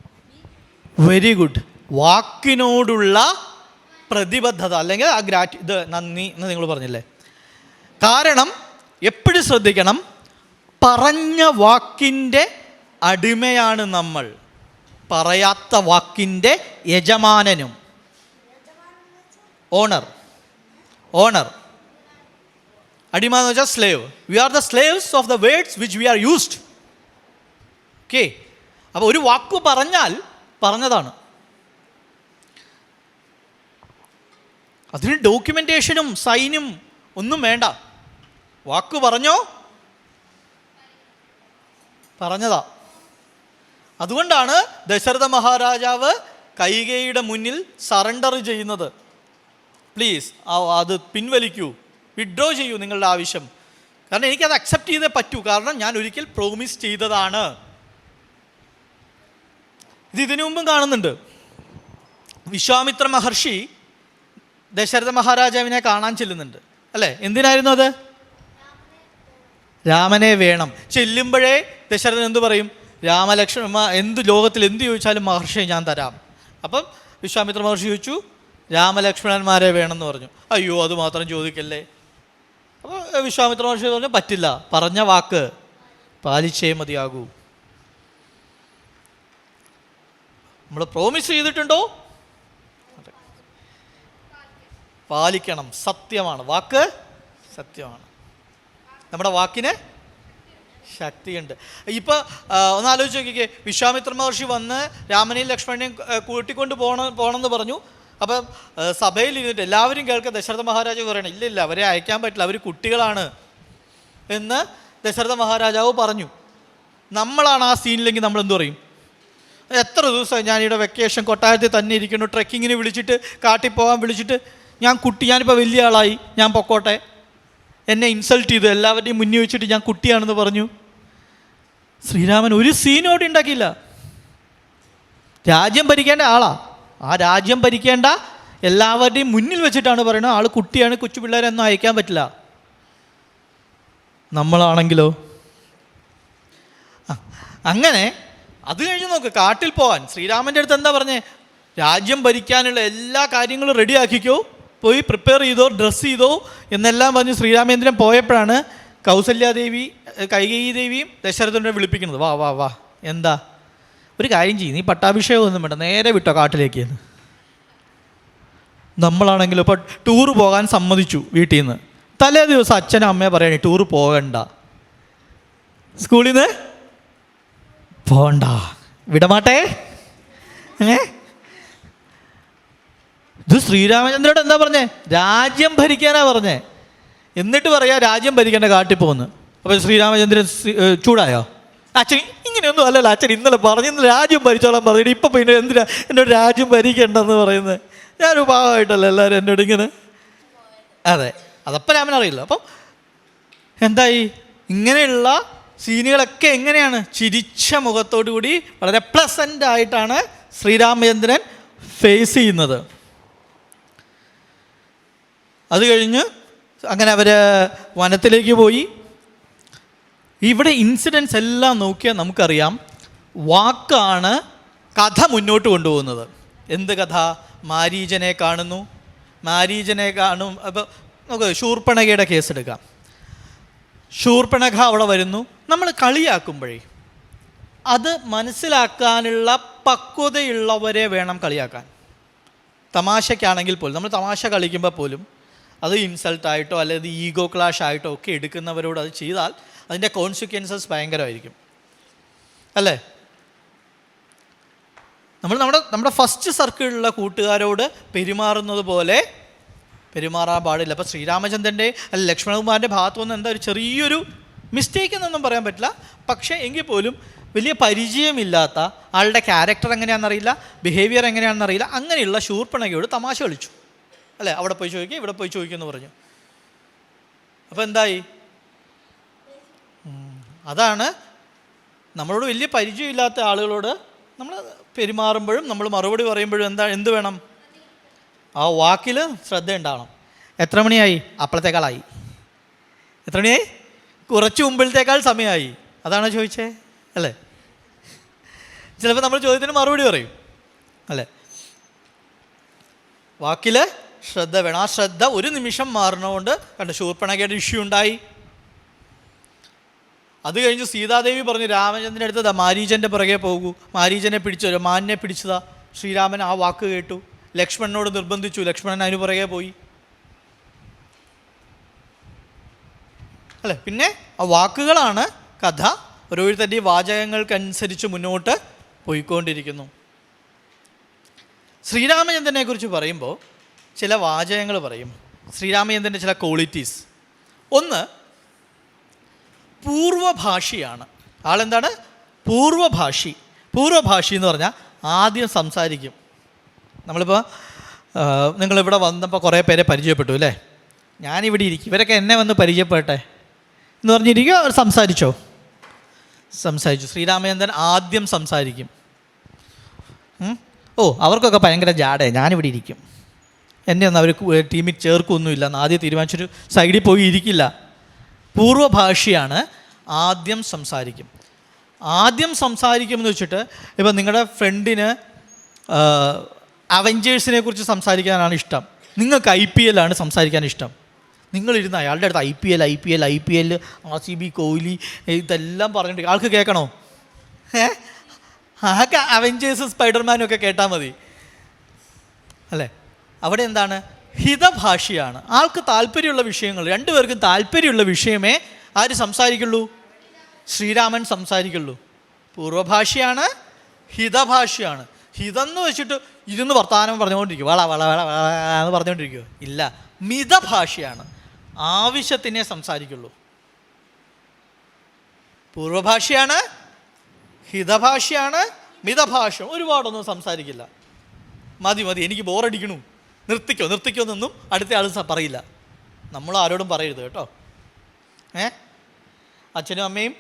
Very good. വാക്കിനോടുള്ള പ്രതിബദ്ധത, അല്ലെങ്കിൽ ആ ഇത് നന്ദി എന്ന് നിങ്ങൾ പറഞ്ഞില്ലേ. കാരണം എപ്പോഴും ശ്രദ്ധിക്കണം, പറഞ്ഞ വാക്കിൻ്റെ അടിമയാണ് നമ്മൾ, പറയാത്ത വാക്കിൻ്റെ യജമാനനും. ഓണർ അടിമ എന്ന് വെച്ചാൽ slave. We are the slaves of the words which we are used. Okay, അപ്പോൾ ഒരു വാക്ക് പറഞ്ഞാൽ പറഞ്ഞതാണ്. അതിന് ഡോക്യുമെൻറ്റേഷനും സൈനും ഒന്നും വേണ്ട. വാക്ക് പറഞ്ഞോ, പറഞ്ഞതാ. അതുകൊണ്ടാണ് ദശരഥ മഹാരാജാവ് കൈകേയിയുടെ മുന്നിൽ സറണ്ടർ ചെയ്യുന്നത്. പ്ലീസ് അത് പിൻവലിക്കൂ, വിഡ്രോ ചെയ്യൂ നിങ്ങളുടെ ആവശ്യം. കാരണം എനിക്കത് അക്സെപ്റ്റ് ചെയ്തേ പറ്റൂ, കാരണം ഞാൻ ഒരിക്കൽ പ്രോമിസ് ചെയ്തതാണ്. ഇതിനു മുമ്പും കാണുന്നുണ്ട്. വിശ്വാമിത്ര മഹർഷി ദശരഥ മഹാരാജാവിനെ കാണാൻ ചെല്ലുന്നുണ്ട്, അല്ലേ? എന്തിനായിരുന്നു അത്? രാമനെ വേണം. ചെല്ലുമ്പോഴേ ദശരഥൻ എന്തു പറയും? രാമലക്ഷ്മണ എന്ത് ലോകത്തിൽ എന്ത് ചോദിച്ചാലും മഹർഷിയെ ഞാൻ തരാം. അപ്പം വിശ്വാമിത്ര മഹർഷി ചോദിച്ചു, രാമലക്ഷ്മണന്മാരെ വേണമെന്ന് പറഞ്ഞു. അയ്യോ, അത് മാത്രം ചോദിക്കല്ലേ. അപ്പോൾ വിശ്വാമിത്ര മഹർഷി പറഞ്ഞു, പറ്റില്ല, പറഞ്ഞ വാക്ക് പാലിച്ചേ മതിയാകൂ. നമ്മൾ പ്രോമിസ് ചെയ്തിട്ടുണ്ടോ, പാലിക്കണം. സത്യമാണ്, വാക്ക് സത്യമാണ്. നമ്മുടെ വാക്കിന് ശക്തിയുണ്ട്. ഇപ്പോൾ ഒന്ന് ആലോചിച്ച് നോക്കിക്കേ, വിശ്വാമിത്ര മഹർഷി വന്ന് രാമനെയും ലക്ഷ്മണനെയും കൂട്ടിക്കൊണ്ട് പോകണമെന്ന് പറഞ്ഞു. അപ്പം സഭയിൽ ഇരുന്നിട്ട് എല്ലാവരും കേൾക്കുക, ദശരഥ മഹാരാജാവ് പറയണം, ഇല്ല അവരെ അയക്കാൻ പറ്റില്ല, അവർ കുട്ടികളാണ് എന്ന് ദശരഥ മഹാരാജാവ് പറഞ്ഞു. നമ്മളാണ് ആ സീനിലെങ്കിൽ നമ്മൾ എന്തു പറയും? എത്ര ദിവസമായി ഞാനിവിടെ വെക്കേഷൻ കൊട്ടാരത്തിൽ തന്നെ ഇരിക്കുന്നു, ട്രെക്കിങ്ങിന് വിളിച്ചിട്ട് കാട്ടിൽ പോകാൻ വിളിച്ചിട്ട് ഞാനിപ്പോൾ വലിയ ആളായി, ഞാൻ പൊക്കോട്ടെ, എന്നെ ഇൻസൾട്ട് ചെയ്തു, എല്ലാവരുടെയും മുന്നിൽ വെച്ചിട്ട് ഞാൻ കുട്ടിയാണെന്ന് പറഞ്ഞു. ശ്രീരാമൻ ഒരു സീനോട് ഉണ്ടാക്കിയില്ല. രാജ്യം ഭരിക്കേണ്ട ആളാ, ആ രാജ്യം ഭരിക്കേണ്ട എല്ലാവരുടെയും മുന്നിൽ വെച്ചിട്ടാണ് പറയുന്നത് ആൾ കുട്ടിയാണ്, കൊച്ചു പിള്ളേരൊന്നും അയക്കാൻ പറ്റില്ല. നമ്മളാണെങ്കിലോ? അങ്ങനെ അത് കഴിഞ്ഞ് നോക്ക്, കാട്ടിൽ പോകാൻ ശ്രീരാമൻ്റെ അടുത്ത് എന്താ പറഞ്ഞേ? രാജ്യം ഭരിക്കാനുള്ള എല്ലാ കാര്യങ്ങളും റെഡി ആക്കിക്കോ, പോയി പ്രിപ്പയർ ചെയ്തോ, ഡ്രസ്സ് ചെയ്തോ എന്നെല്ലാം പറഞ്ഞ് ശ്രീരാമേന്ദ്രൻ പോയപ്പോഴാണ് കൗസല്യാദേവി കൈകേയി ദേവിയും ദശരഥനെ വിളിപ്പിക്കുന്നത്. വാ വാ വാ, എന്താ ഒരു കാര്യം ചെയ്യും, നീ പട്ടാഭിഷേകം ഒന്നും വേണ്ട, നേരെ വിട്ടോ കാട്ടിലേക്ക് എന്ന്. നമ്മളാണെങ്കിലും ഇപ്പോൾ ടൂറ് പോകാൻ സമ്മതിച്ചു വീട്ടിൽ നിന്ന്, തലേ ദിവസം അച്ഛനും അമ്മയെ പറയണേ ടൂറ് പോകണ്ട, സ്കൂളിൽ നിന്ന് പോകണ്ട, വിടമാട്ടെ. ഇത് ശ്രീരാമചന്ദ്രനോട് എന്താ പറഞ്ഞേ? രാജ്യം ഭരിക്കാനാ പറഞ്ഞേ. എന്നിട്ട് പറയാ രാജ്യം ഭരിക്കേണ്ട കാട്ടിൽ പോകുന്നു. അപ്പോൾ ശ്രീരാമചന്ദ്രൻ ചൂടായോ? അച്ഛൻ ഇങ്ങനെയൊന്നും അല്ലല്ലോ, അച്ഛൻ ഇന്നലെ പറഞ്ഞു രാജ്യം ഭരിച്ചോളാൻ പറഞ്ഞിട്ട് ഇപ്പം പിന്നെ എന്തിനാ എന്നോട് രാജ്യം ഭരിക്കേണ്ടെന്ന് പറയുന്നത്? ഞാനൊരു പാവമായിട്ടല്ല എല്ലാവരും എന്നോട് ഇങ്ങനെ. അതെ, അതപ്പം രാമൻ അറിയില്ല. അപ്പം എന്തായി? ഇങ്ങനെയുള്ള സീനുകളൊക്കെ എങ്ങനെയാണ്? ചിരിച്ച മുഖത്തോടു കൂടി വളരെ പ്ലസൻ്റ് ആയിട്ടാണ് ശ്രീരാമചന്ദ്രൻ ഫേസ് ചെയ്യുന്നത്. അത് കഴിഞ്ഞ് അങ്ങനെ അവർ വനത്തിലേക്ക് പോയി. ഇവിടെ ഇൻസിഡൻസ് എല്ലാം നോക്കിയാൽ നമുക്കറിയാം, വാക്കാണ് കഥ മുന്നോട്ട് കൊണ്ടുപോകുന്നത്. എന്ത് കഥ? മാരീചനെ കാണുന്നു, മാരീചനെ കാണും. അപ്പോൾ നമുക്ക് ശൂർപ്പണഖയുടെ കേസ് എടുക്കാം. ശൂർപ്പണഖ അവിടെ വരുന്നു. നമ്മൾ കളിയാക്കുമ്പോഴേ അത് മനസ്സിലാക്കാനുള്ള പക്വതയുള്ളവരെ വേണം കളിയാക്കാൻ. തമാശയ്ക്കാണെങ്കിൽ പോലും, നമ്മൾ തമാശ കളിക്കുമ്പോൾ പോലും അത് ഇൻസൾട്ടായിട്ടോ അല്ലെങ്കിൽ ഈഗോ ക്ലാഷ് ആയിട്ടോ ഒക്കെ എടുക്കുന്നവരോട് അത് ചെയ്താൽ അതിൻ്റെ കോൺസിക്വൻസസ് ഭയങ്കരമായിരിക്കും, അല്ലേ? നമ്മുടെ ഫസ്റ്റ് സർക്കിളിലുള്ള കൂട്ടുകാരോട് പെരുമാറുന്നത് പോലെ പെരുമാറാൻ പാടില്ല. അപ്പോൾ ശ്രീരാമചന്ദ്രൻ്റെ അല്ല ലക്ഷ്മണകുമാരൻ്റെ ഭാഗത്തു നിന്ന് എന്താ ഒരു ചെറിയൊരു മിസ്റ്റേക്ക് എന്നൊന്നും പറയാൻ പറ്റില്ല. പക്ഷേ എങ്കിൽ പോലും വലിയ പരിചയമില്ലാത്ത ആളുടെ ക്യാരക്ടർ എങ്ങനെയാണെന്നറിയില്ല, ബിഹേവിയർ എങ്ങനെയാണെന്നറിയില്ല, അങ്ങനെയുള്ള ശൂർപ്പണഖയോട് തമാശ കളിച്ചു, അല്ലേ? അവിടെ പോയി ചോദിക്കുക, ഇവിടെ പോയി ചോദിക്കുമെന്ന് പറഞ്ഞു. അപ്പോൾ എന്തായി? അതാണ് നമ്മളോട് വലിയ പരിചയമില്ലാത്ത ആളുകളോട് നമ്മൾ പെരുമാറുമ്പോഴും നമ്മൾ മറുപടി പറയുമ്പോഴും എന്ത് വേണം? ആ വാക്കിൽ ശ്രദ്ധ ഉണ്ടാവണം. എത്ര മണിയായി? അപ്പോഴത്തേക്കാളായി. എത്ര മണിയായി? കുറച്ച് മുമ്പിലത്തേക്കാൾ സമയമായി. അതാണോ ചോദിച്ചേ? അല്ലേ? ചിലപ്പോൾ നമ്മൾ ചോദ്യത്തിന് മറുപടി പറയും, അല്ലേ? വാക്കിൽ ശ്രദ്ധ വേണം. ആ ശ്രദ്ധ ഒരു നിമിഷം മാറണമുണ്ട്. കണ്ട് ശൂർപ്പണഖയുടെ ഇഷ്യൂ ഉണ്ടായി. അത് കഴിഞ്ഞ് സീതാദേവി പറഞ്ഞു രാമചന്ദ്രൻ്റെ അടുത്ത് മാരീചൻ്റെ പുറകെ പോകൂ, മാരീചനെ പിടിച്ചോ, മാനിനെ പിടിച്ചതാ. ശ്രീരാമൻ ആ വാക്ക് കേട്ടു, ലക്ഷ്മണനോട് നിർബന്ധിച്ചു, ലക്ഷ്മണൻ അതിന് പുറകെ പോയി, അല്ലേ? പിന്നെ ആ വാക്കുകളാണ് കഥ. ഓരോരുത്തരുടെയും വാചകങ്ങൾക്കനുസരിച്ച് മുന്നോട്ട് പോയിക്കൊണ്ടിരിക്കുന്നു. ശ്രീരാമചന്ദ്രനെ കുറിച്ച് പറയുമ്പോൾ ചില വാചകങ്ങൾ പറയും, ശ്രീരാമചന്ദ്രൻ്റെ ചില ക്വാളിറ്റീസ്. ഒന്ന്, പൂർവഭാഷിയാണ്. ആളെന്താണ്? പൂർവഭാഷി. പൂർവഭാഷി എന്ന് പറഞ്ഞാൽ ആദ്യം സംസാരിക്കും. നമ്മളിപ്പോൾ നിങ്ങളിവിടെ വന്നപ്പോൾ കുറേ പേരെ പരിചയപ്പെട്ടു, അല്ലേ? ഞാനിവിടെ ഇരിക്കും, ഇവരൊക്കെ എന്നെ വന്ന് പരിചയപ്പെടട്ടെ എന്ന് പറഞ്ഞിരിക്കുക. അവർ സംസാരിച്ചു. ശ്രീരാമചന്ദ്രൻ ആദ്യം സംസാരിക്കും. അവർക്കൊക്കെ ഭയങ്കര ജാടേ, ഞാനിവിടെ ഇരിക്കും, എന്നെ ഒന്നും അവർ ടീമിൽ ചേർക്കൊന്നുമില്ല എന്ന് ആദ്യം തീരുമാനിച്ചൊരു സൈഡിൽ പോയി ഇരിക്കില്ല. പൂർവഭാഷിയാണ്, ആദ്യം സംസാരിക്കും. ആദ്യം സംസാരിക്കുമെന്ന് വെച്ചിട്ട് ഇപ്പം നിങ്ങളുടെ ഫ്രണ്ടിന് അവഞ്ചേഴ്സിനെ കുറിച്ച് സംസാരിക്കാനാണ് ഇഷ്ടം, നിങ്ങൾക്ക് IPL ആണ് സംസാരിക്കാൻ ഇഷ്ടം. നിങ്ങളിരുന്ന് അയാളുടെ അടുത്ത് IPL RCB കോഹ്ലി ഇതെല്ലാം പറഞ്ഞിട്ട് ആൾക്ക് കേൾക്കണോ? ആകെ അവഞ്ചേഴ്സ് സ്പൈഡർമാനും ഒക്കെ കേട്ടാൽ മതി, അല്ലേ? അവിടെ എന്താണ്? ഹിതഭാഷിയാണ്. ആൾക്ക് താല്പര്യമുള്ള വിഷയങ്ങൾ, രണ്ടുപേർക്കും താല്പര്യമുള്ള വിഷയമേ ആര് സംസാരിക്കുള്ളൂ? ശ്രീരാമൻ സംസാരിക്കുള്ളൂ. പൂർവഭാഷയാണ്, ഹിതഭാഷയാണ്. ഹിതമെന്ന് വെച്ചിട്ട് ഇരുന്ന് വർത്തമാനം പറഞ്ഞുകൊണ്ടിരിക്കും, വള വള വള വള എന്ന് പറഞ്ഞുകൊണ്ടിരിക്കുമോ? ഇല്ല, മിതഭാഷയാണ്, ആവശ്യത്തിനെ സംസാരിക്കുള്ളൂ. പൂർവഭാഷയാണ്, ഹിതഭാഷയാണ്, മിതഭാഷ. ഒരുപാടൊന്നും സംസാരിക്കില്ല. മതി മതി, എനിക്ക് ബോറടിക്കണു, നിർത്തിക്കോ എന്നൊന്നും അടുത്ത ആൾ പറയില്ല. നമ്മൾ ആരോടും പറയരുത് കേട്ടോ. അച്ഛനും അമ്മയും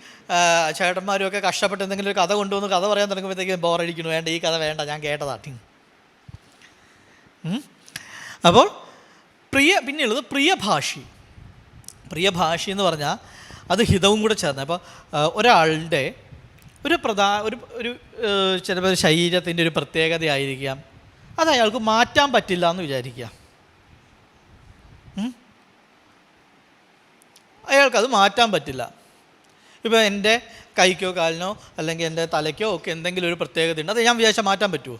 ചേട്ടന്മാരും ഒക്കെ കഷ്ടപ്പെട്ട് എന്തെങ്കിലും ഒരു കഥ കൊണ്ടുവന്ന് കഥ പറയാൻ തുടങ്ങുമ്പോഴത്തേക്ക് ബോറടിക്കണു, വേണ്ട ഈ കഥ വേണ്ട, ഞാൻ കേട്ടതാ. അപ്പോൾ പിന്നെയുള്ളത് പ്രിയഭാഷി. പ്രിയഭാഷി എന്ന് പറഞ്ഞാൽ അത് ഹിതവും കൂടെ ചേർന്ന്. അപ്പോൾ ഒരാളുടെ ഒരു ചിലപ്പോൾ ശരീരത്തിൻ്റെ ഒരു പ്രത്യേകതയായിരിക്കാം, അത് അയാൾക്ക് മാറ്റാൻ പറ്റില്ല എന്ന് വിചാരിക്കുക. അയാൾക്കത് മാറ്റാൻ പറ്റില്ല. ഇപ്പോൾ എൻ്റെ കൈക്കോ കാലിനോ അല്ലെങ്കിൽ എൻ്റെ തലയ്ക്കോ ഒക്കെ എന്തെങ്കിലും ഒരു പ്രത്യേകത ഉണ്ട്, അത് ഞാൻ വിചാരിച്ചാൽ മാറ്റാൻ പറ്റുമോ?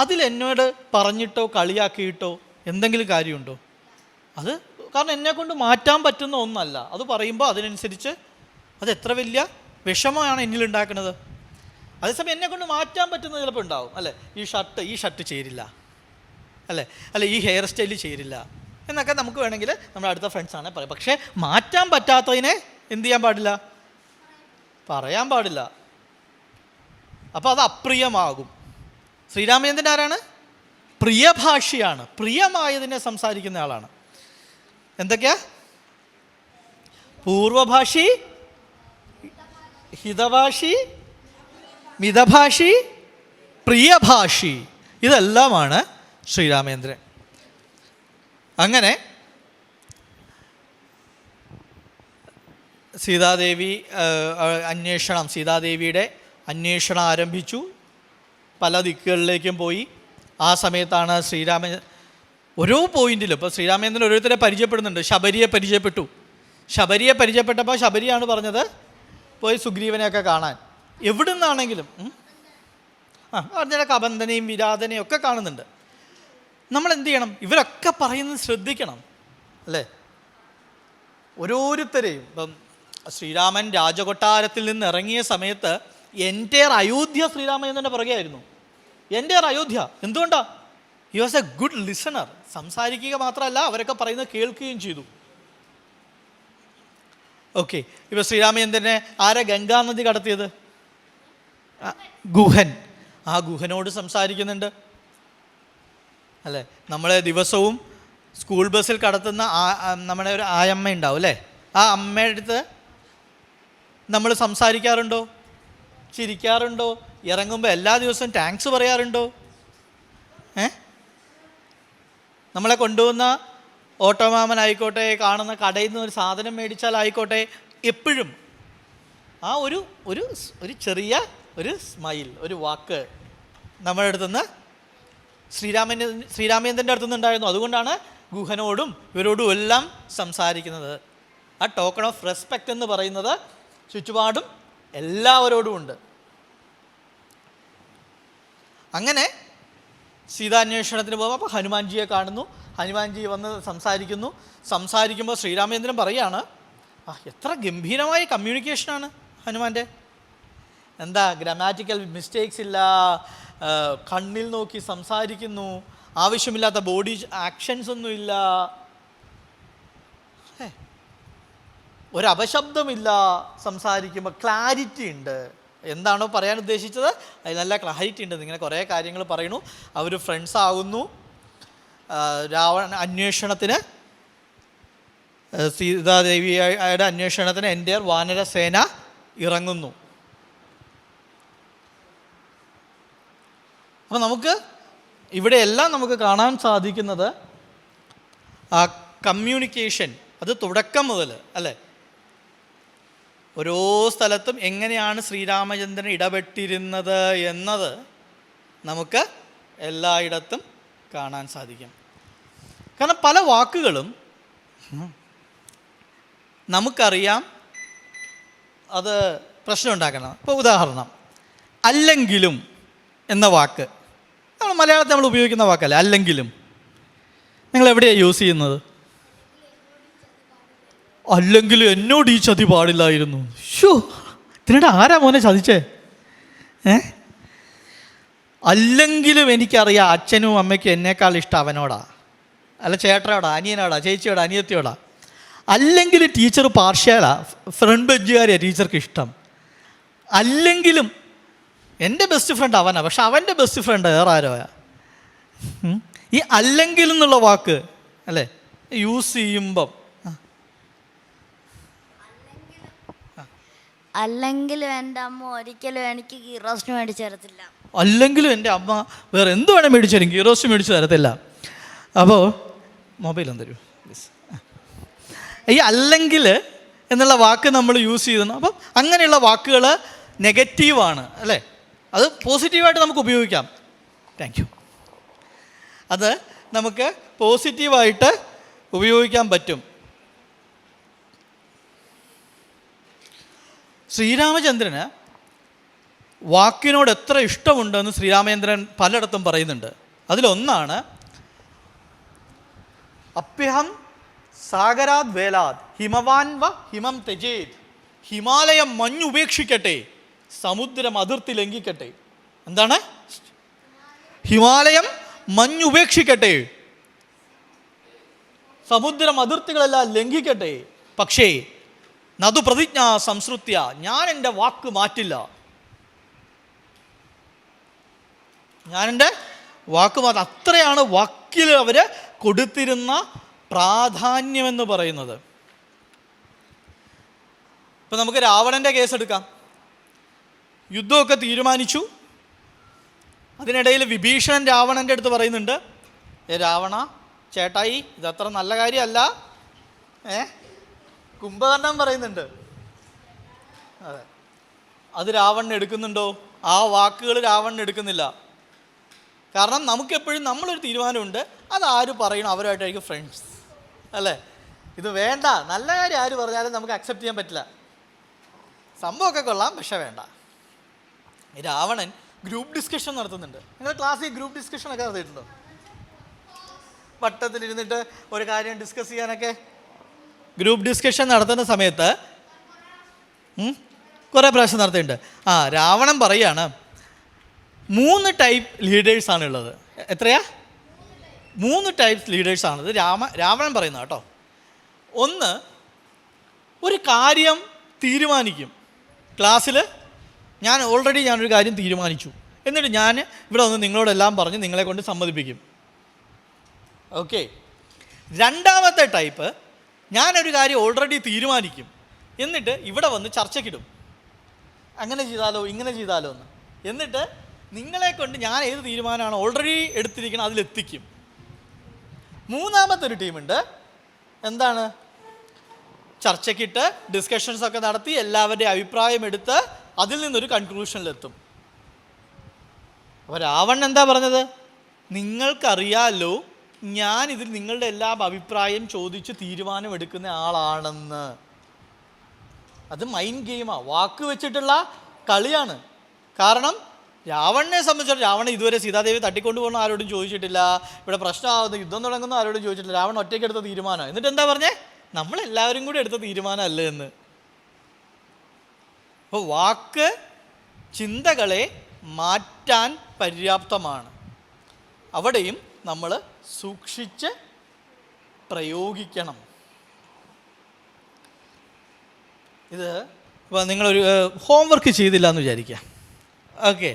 അതിലെന്നോട് പറഞ്ഞിട്ടോ കളിയാക്കിയിട്ടോ എന്തെങ്കിലും കാര്യമുണ്ടോ? അത് കാരണം എന്നെക്കൊണ്ട് മാറ്റാൻ പറ്റുന്ന ഒന്നല്ല. അത് പറയുമ്പോൾ അതിനനുസരിച്ച് അത് എത്ര വലിയ വിഷമമാണ് എന്നിലുണ്ടാക്കുന്നത്. അതേസമയം എന്നെക്കൊണ്ട് മാറ്റാൻ പറ്റുന്നത് ചിലപ്പോൾ ഉണ്ടാവും. അല്ലേ, ഈ ഷർട്ട് ചേരില്ല, അല്ലേ ഈ ഹെയർ സ്റ്റൈല് ചേരില്ല എന്നൊക്കെ നമുക്ക് വേണമെങ്കിൽ നമ്മുടെ അടുത്ത ഫ്രണ്ട്സാണ് പറയാം. പക്ഷേ മാറ്റാൻ പറ്റാത്തതിനെ എന്ത് ചെയ്യാൻ പാടില്ല? പറയാൻ പാടില്ല. അപ്പോൾ അത് അപ്രിയമാകും. ശ്രീരാമചന്ദ്രൻ ആരാണ്? പ്രിയഭാഷിയാണ്, പ്രിയമായതിനെ സംസാരിക്കുന്ന ആളാണ്. എന്തൊക്കെയാ? പൂർവഭാഷി, ഹിതഭാഷി, മിതഭാഷി, പ്രിയഭാഷി. ഇതെല്ലാമാണ് ശ്രീരാമചന്ദ്രൻ. അങ്ങനെ സീതാദേവിയുടെ അന്വേഷണം ആരംഭിച്ചു. പല ദിക്കുകളിലേക്കും പോയി. ആ സമയത്താണ് ഓരോ പോയിന്റിലും ഇപ്പോൾ ശ്രീരാമചന്ദ്രൻ ഓരോരുത്തരെ പരിചയപ്പെടുന്നുണ്ട്. ശബരിയെ പരിചയപ്പെട്ടപ്പോൾ ശബരിയാണ് പറഞ്ഞത് പോയി സുഗ്രീവനെയൊക്കെ കാണാൻ. എവിടെ നിന്നാണെങ്കിലും പറഞ്ഞ കബന്ധനെയും വിരാധനെയും ഒക്കെ കാണുന്നുണ്ട്. നമ്മൾ എന്ത് ചെയ്യണം? ഇവരൊക്കെ പറയുന്നത് ശ്രദ്ധിക്കണം, അല്ലേ? ഓരോരുത്തരെയും ഇപ്പം ശ്രീരാമൻ രാജകൊട്ടാരത്തിൽ നിന്ന് ഇറങ്ങിയ സമയത്ത് എൻ്റെയർ അയോധ്യ ശ്രീരാമചന്ദ്രൻ്റെ പുറകെയായിരുന്നു. എൻ്റെയർ അയോധ്യ. എന്തുകൊണ്ടാണ്? He was A good listener. സംസാരിക്കുക മാത്രമല്ല, അവരൊക്കെ പറയുന്നത് കേൾക്കുകയും ചെയ്തു. ഓക്കെ, ഇപ്പോൾ ശ്രീരാമചന്ദ്രനെ ആരാ ഗംഗാനദി കടത്തിയത്? ഗുഹൻ. ആ ഗുഹനോട് സംസാരിക്കുന്നുണ്ട്, അല്ലേ? നമ്മളെ ദിവസവും സ്കൂൾ ബസ്സിൽ കടത്തുന്ന നമ്മുടെ ഒരു ആയമ്മ ഉണ്ടാവും, അല്ലേ? ആ അമ്മയുടെ അടുത്ത് നമ്മൾ സംസാരിക്കാറുണ്ടോ? ചിരിക്കാറുണ്ടോ? ഇറങ്ങുമ്പോൾ എല്ലാ ദിവസവും താങ്ക്സ് പറയാറുണ്ടോ? നമ്മളെ കൊണ്ടുപോകുന്ന ഓട്ടോമാമനായിക്കോട്ടെ, കാണുന്ന കടയിൽ നിന്ന് ഒരു സാധനം മേടിച്ചാലായിക്കോട്ടെ, എപ്പോഴും ആ ഒരു ചെറിയ ഒരു സ്മൈൽ, ഒരു വാക്ക് നമ്മുടെ അടുത്തുനിന്ന് ശ്രീരാമചന്ദ്രൻ്റെ അടുത്തുനിന്ന് ഉണ്ടായിരുന്നു. അതുകൊണ്ടാണ് ഗുഹനോടും ഇവരോടും എല്ലാം സംസാരിക്കുന്നത്. ആ ടോക്കൺ ഓഫ് റെസ്പെക്റ്റ് എന്ന് പറയുന്നത് ചുറ്റുപാടും എല്ലാവരോടും ഉണ്ട്. അങ്ങനെ സീതാന്വേഷണത്തിന് പോകുമ്പോൾ അപ്പോൾ ഹനുമാൻജിയെ കാണുന്നു. ഹനുമാൻജി വന്ന് സംസാരിക്കുമ്പോൾ ശ്രീരാമചന്ദ്രൻ പറയാണ്, എത്ര ഗംഭീരമായ കമ്മ്യൂണിക്കേഷനാണ് ഹനുമാൻ്റെ. എന്താ, ഗ്രാമാറ്റിക്കൽ മിസ്റ്റേക്സ് ഇല്ല, കണ്ണിൽ നോക്കി സംസാരിക്കുന്നു, ആവശ്യമില്ലാത്ത ബോഡി ആക്ഷൻസ് ഒന്നുമില്ല, ഒരപശബ്ദമില്ല, സംസാരിക്കുമ്പോൾ ക്ലാരിറ്റി ഉണ്ട്. എന്താണോ പറയാൻ ഉദ്ദേശിച്ചത് അതിൽ നല്ല ക്ലാരിറ്റി ഉണ്ട്. ഇങ്ങനെ കുറേ കാര്യങ്ങൾ പറയുന്നു. അവർ ഫ്രണ്ട്സ് ആകുന്നു. അന്വേഷണത്തിന് സീതാദേവിയുടെ അന്വേഷണത്തിന് എൻ്റെ വാനരസേന ഇറങ്ങുന്നു. അപ്പോൾ നമുക്ക് ഇവിടെയെല്ലാം നമുക്ക് കാണാൻ സാധിക്കുന്നത് ആ കമ്മ്യൂണിക്കേഷൻ, അത് തുടക്കം മുതൽ, അല്ലേ? ഓരോ സ്ഥലത്തും എങ്ങനെയാണ് ശ്രീരാമചന്ദ്രൻ ഇടപെട്ടിരുന്നത് എന്നത് നമുക്ക് എല്ലായിടത്തും കാണാൻ സാധിക്കും. കാരണം പല വാക്കുകളും നമുക്കറിയാം അത് പ്രശ്നം ഉണ്ടാക്കണം. ഇപ്പോൾ ഉദാഹരണം, അല്ലെങ്കിലും എന്ന വാക്ക് മലയാളത്തിൽ നമ്മൾ ഉപയോഗിക്കുന്ന വാക്കല്ലേ അല്ലെങ്കിലും. നിങ്ങൾ എവിടെയാണ് യൂസ് ചെയ്യുന്നത്? അല്ലെങ്കിൽ എന്നോട് ഈ ചതി പാടില്ലായിരുന്നു. ഷോ, ഇതിനിടെ ആരാ മോനെ ചതിച്ചേ? അല്ലെങ്കിലും എനിക്കറിയാം അച്ഛനും അമ്മയ്ക്കും എന്നേക്കാൾ ഇഷ്ടം അവനോടാ, അല്ല ചേട്ടനോടാ, അനിയനോടാ, ചേച്ചിയോടാ, അനിയത്തിയോടാ. അല്ലെങ്കിൽ ടീച്ചർ പാർഷ്യാലാ, ഫ്രണ്ട് ബെഞ്ചുകാരെയാണ് ടീച്ചർക്ക് ഇഷ്ടം. അല്ലെങ്കിലും എൻ്റെ ബെസ്റ്റ് ഫ്രണ്ട് അവനാ, പക്ഷെ അവൻ്റെ ബെസ്റ്റ് ഫ്രണ്ട് വേറെ ആരോയാ. ഈ അല്ലെങ്കിൽ എന്നുള്ള വാക്ക് അല്ലേ യൂസ് ചെയ്യുമ്പം അല്ലെങ്കിലും എൻ്റെ അമ്മ ഒരിക്കലും എനിക്ക് ഗീ റോസ്റ്റ് മേടിച്ചു തരത്തില്ല. അല്ലെങ്കിലും എൻ്റെ അമ്മ വേറെ എന്ത് വേണേൽ മേടിച്ചു തരും, ഗീ റോസ്റ്റ് മേടിച്ചു തരത്തില്ല. അപ്പോൾ മൊബൈൽ തരൂ. ഈ അല്ലെങ്കിൽ എന്നുള്ള വാക്ക് നമ്മൾ യൂസ് ചെയ്തു. അപ്പം അങ്ങനെയുള്ള വാക്കുകൾ നെഗറ്റീവാണ് അല്ലേ, അത് പോസിറ്റീവായിട്ട് നമുക്ക് ഉപയോഗിക്കാം. Thank you. അത് നമുക്ക് പോസിറ്റീവായിട്ട് ഉപയോഗിക്കാൻ പറ്റും. ശ്രീരാമചന്ദ്രന് വാക്കിനോട് എത്ര ഇഷ്ടമുണ്ടെന്ന് ശ്രീരാമചന്ദ്രൻ പലയിടത്തും പറയുന്നുണ്ട്. അതിലൊന്നാണ് അപ്യഹം സാഗരാത് വേലാത് ഹിമവാൻ വ ഹിമം തെജേത്. ഹിമാലയം മഞ്ഞുപേക്ഷിക്കട്ടെ, സമുദ്രം അതിർത്തി ലംഘിക്കട്ടെ. എന്താണ്? ഹിമാലയം മഞ്ഞുപേക്ഷിക്കട്ടെ, സമുദ്രം അതിർത്തികളെല്ലാം ലംഘിക്കട്ടെ, പക്ഷേ നതു പ്രതിജ്ഞ സംസൃത്യ, ഞാൻ എൻ്റെ വാക്ക് മാറ്റില്ല. ഞാനെൻ്റെ വാക്ക് മാറ്റ. അത്രയാണ് വാക്കിൽ അവർ കൊടുത്തിരുന്ന പ്രാധാന്യമെന്ന് പറയുന്നത്. ഇപ്പം നമുക്ക് രാവണൻ്റെ കേസ് എടുക്കാം. യുദ്ധമൊക്കെ തീരുമാനിച്ചു. അതിനിടയിൽ വിഭീഷണൻ രാവണൻ്റെ അടുത്ത് പറയുന്നുണ്ട്, രാവണ ചേട്ടായി ഇതത്ര നല്ല കാര്യമല്ല. കുംഭകർണൻ പറയുന്നുണ്ട്. അതെ, അത് രാവണൻ എടുക്കുന്നുണ്ടോ? ആ വാക്കുകൾ രാവണൻ എടുക്കുന്നില്ല. കാരണം നമുക്കെപ്പോഴും നമ്മളൊരു തീരുമാനമുണ്ട്, അതാര് പറയണം അവരുമായിട്ടായിരിക്കും ഫ്രണ്ട്സ് അല്ലേ. ഇത് വേണ്ട, നല്ല കാര്യം ആര് പറഞ്ഞാലും നമുക്ക് അക്സെപ്റ്റ് ചെയ്യാൻ പറ്റില്ല. സംഭവമൊക്കെ കൊള്ളാം, പക്ഷെ വേണ്ട. രാവണൻ ഗ്രൂപ്പ് ഡിസ്കഷൻ നടത്തുന്നുണ്ട്. നിങ്ങൾ ക്ലാസ്സിൽ ഗ്രൂപ്പ് ഡിസ്കഷനൊക്കെ നടത്തിയിട്ടുണ്ടോ? വട്ടത്തിലിരുന്നിട്ട് ഒരു കാര്യം ഡിസ്കസ് ചെയ്യാനൊക്കെ ഗ്രൂപ്പ് ഡിസ്കഷൻ നടത്തുന്ന സമയത്ത് കുറേ പ്രാവശ്യം നടത്തിയിട്ടുണ്ട്. രാവണൻ പറയുകയാണ് 3 ടൈപ്പ് ലീഡേഴ്സാണ് ഉള്ളത്. എത്രയാ? 3 ടൈപ്സ് ലീഡേഴ്സാണത് രാവണൻ പറയുന്നത് കേട്ടോ. ഒന്ന്, ഒരു കാര്യം തീരുമാനിക്കും. ക്ലാസ്സിൽ ഞാനൊരു കാര്യം തീരുമാനിച്ചു, എന്നിട്ട് ഞാൻ ഇവിടെ വന്ന് നിങ്ങളോടെല്ലാം പറഞ്ഞ് നിങ്ങളെ കൊണ്ട് സമ്മതിപ്പിക്കും. ഓക്കെ. രണ്ടാമത്തെ ടൈപ്പ്, ഞാനൊരു കാര്യം ഓൾറെഡി തീരുമാനിക്കും, എന്നിട്ട് ഇവിടെ വന്ന് ചർച്ചയ്ക്കിടും, അങ്ങനെ ചെയ്താലോ ഇങ്ങനെ ചെയ്താലോ എന്ന്. എന്നിട്ട് നിങ്ങളെ കൊണ്ട് ഞാൻ ഏത് തീരുമാനമാണ് ഓൾറെഡി എടുത്തിരിക്കണം അതിലെത്തിക്കും. മൂന്നാമത്തെ ഒരു ടീമുണ്ട്, എന്താണ്, ചർച്ചയ്ക്കിട്ട് ഡിസ്കഷൻസൊക്കെ നടത്തി എല്ലാവരുടെയും അഭിപ്രായം എടുത്ത് അതിൽ നിന്നൊരു കൺക്ലൂഷനിലെത്തും. അപ്പോൾ രാവണൻ എന്താ പറഞ്ഞത്? നിങ്ങൾക്കറിയാലോ ഞാനിതിൽ നിങ്ങളുടെ എല്ലാ അഭിപ്രായം ചോദിച്ച് തീരുമാനം എടുക്കുന്ന ആളാണെന്ന്. അത് മൈൻഡ് ഗെയിമാണ്, വാക്ക് വെച്ചിട്ടുള്ള കളിയാണ്. കാരണം രാവണനെ സംബന്ധിച്ചിടത്തോളം രാവണൻ ഇതുവരെ സീതാദേവി തട്ടിക്കൊണ്ടു പോകുന്ന ആരോടും ചോദിച്ചിട്ടില്ല, ഇവിടെ പ്രശ്നമാകുന്ന യുദ്ധം തുടങ്ങുന്ന ആരോടും ചോദിച്ചിട്ടില്ല. രാവണൻ ഒറ്റയ്ക്ക് എടുത്ത തീരുമാനം. എന്നിട്ട് എന്താ പറഞ്ഞേ? നമ്മളെല്ലാവരും കൂടി എടുത്ത തീരുമാനമല്ലേ എന്ന്. അപ്പോൾ വാക്ക് ചിന്തകളെ മാറ്റാൻ പര്യാപ്തമാണ്. അവിടെയും നമ്മൾ സൂക്ഷിച്ച് പ്രയോഗിക്കണം. ഇത് ഇപ്പോൾ നിങ്ങളൊരു ഹോംവർക്ക് ചെയ്തില്ല എന്ന് വിചാരിക്കുക. ഓക്കെ,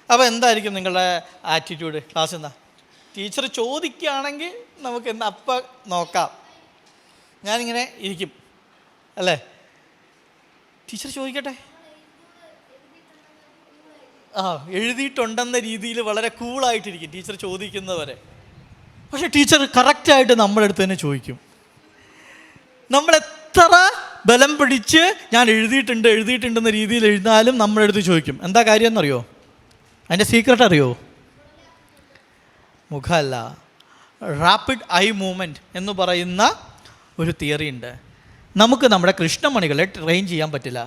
അപ്പോൾ എന്തായിരിക്കും നിങ്ങളുടെ ആറ്റിറ്റ്യൂഡ്? ക്ലാസ് എന്താ? ടീച്ചർ ചോദിക്കുകയാണെങ്കിൽ നമുക്ക് എന്താ അപ്പം നോക്കാം. ഞാനിങ്ങനെ ഇരിക്കും അല്ലേ, ടീച്ചർ ചോദിക്കട്ടെ. എഴുതിയിട്ടുണ്ടെന്ന രീതിയിൽ വളരെ കൂളായിട്ടിരിക്കും ടീച്ചർ ചോദിക്കുന്നവരെ. പക്ഷെ ടീച്ചർ കറക്റ്റായിട്ട് നമ്മുടെ അടുത്ത് തന്നെ ചോദിക്കും. നമ്മളെത്ര ബലം പിടിച്ച് ഞാൻ എഴുതിയിട്ടുണ്ടെന്ന രീതിയിൽ എഴുതാലും നമ്മുടെ അടുത്ത് ചോദിക്കും. എന്താ കാര്യം എന്നറിയോ? അതിൻ്റെ സീക്രട്ട് അറിയോ? മുഖമല്ല, റാപ്പിഡ് ഐ മൂവ്മെൻറ്റ് എന്ന് പറയുന്ന ഒരു തിയറി ഉണ്ട്. നമുക്ക് നമ്മുടെ കൃഷ്ണമണികളെ ട്രെയിൻ ചെയ്യാൻ പറ്റില്ല.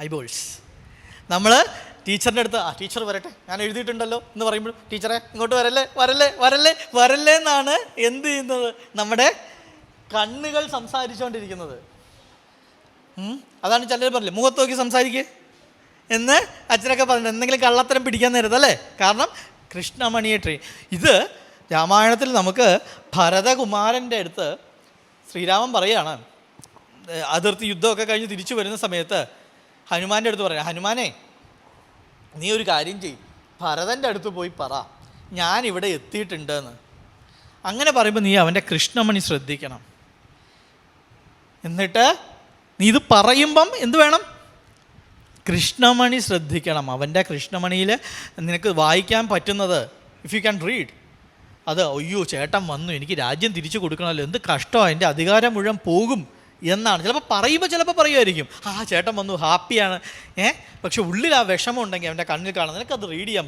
ഐബോൾസ്. നമ്മൾ ടീച്ചറിൻ്റെ അടുത്ത് ടീച്ചർ വരട്ടെ ഞാൻ എഴുതിയിട്ടുണ്ടല്ലോ എന്ന് പറയുമ്പോൾ ടീച്ചറെ ഇങ്ങോട്ട് വരല്ലേ വരല്ലേ വരല്ലേ വരല്ലേ എന്നാണ് എന്ത് ചെയ്യുന്നത്? നമ്മുടെ കണ്ണുകൾ സംസാരിച്ചുകൊണ്ടിരിക്കുന്നത്. അതാണ് ചിലർ പറഞ്ഞില്ലേ മുഖത്ത് നോക്കി സംസാരിക്കുക എന്ന് അച്ഛനൊക്കെ പറഞ്ഞിട്ട് എന്തെങ്കിലും കള്ളത്തരം പിടിക്കാൻ നേരത്ത് അല്ലേ. കാരണം കൃഷ്ണമണിയെ ഇത് രാമായണത്തിൽ നമുക്ക് ഭരതകുമാരൻ്റെ അടുത്ത് ശ്രീരാമൻ പറയുകയാണ്, അതിർത്തി യുദ്ധമൊക്കെ കഴിഞ്ഞ് തിരിച്ചു വരുന്ന സമയത്ത് ഹനുമാൻ്റെ അടുത്ത് പറയാം, ഹനുമാനെ നീ ഒരു കാര്യം ചെയ്യും, ഭരതൻ്റെ അടുത്ത് പോയി പറ ഞാനിവിടെ എത്തിയിട്ടുണ്ടെന്ന്. അങ്ങനെ പറയുമ്പോൾ നീ അവൻ്റെ കൃഷ്ണമണി ശ്രദ്ധിക്കണം. എന്നിട്ട് നീ ഇത് പറയുമ്പം എന്ത് വേണം? കൃഷ്ണമണി ശ്രദ്ധിക്കണം. അവൻ്റെ കൃഷ്ണമണിയിൽ നിനക്ക് വായിക്കാൻ പറ്റുന്നത്, ഇഫ് യു ക്യാൻ റീഡ്, അത് അയ്യോ ചേട്ടൻ വന്നു എനിക്ക് രാജ്യം തിരിച്ചു കൊടുക്കണമല്ലോ, എന്ത് കഷ്ടമാണ്, എൻ്റെ അധികാരം മുഴുവൻ പോകും എന്നാണ്. ചിലപ്പോൾ പറയുമായിരിക്കും, ആ ചേട്ടൻ വന്നു ഹാപ്പിയാണ്, പക്ഷെ ഉള്ളിൽ ആ വിഷമം ഉണ്ടെങ്കിൽ അവൻ്റെ കണ്ണിൽ കാണാൻ നിനക്കത് റീഡ് ചെയ്യാൻ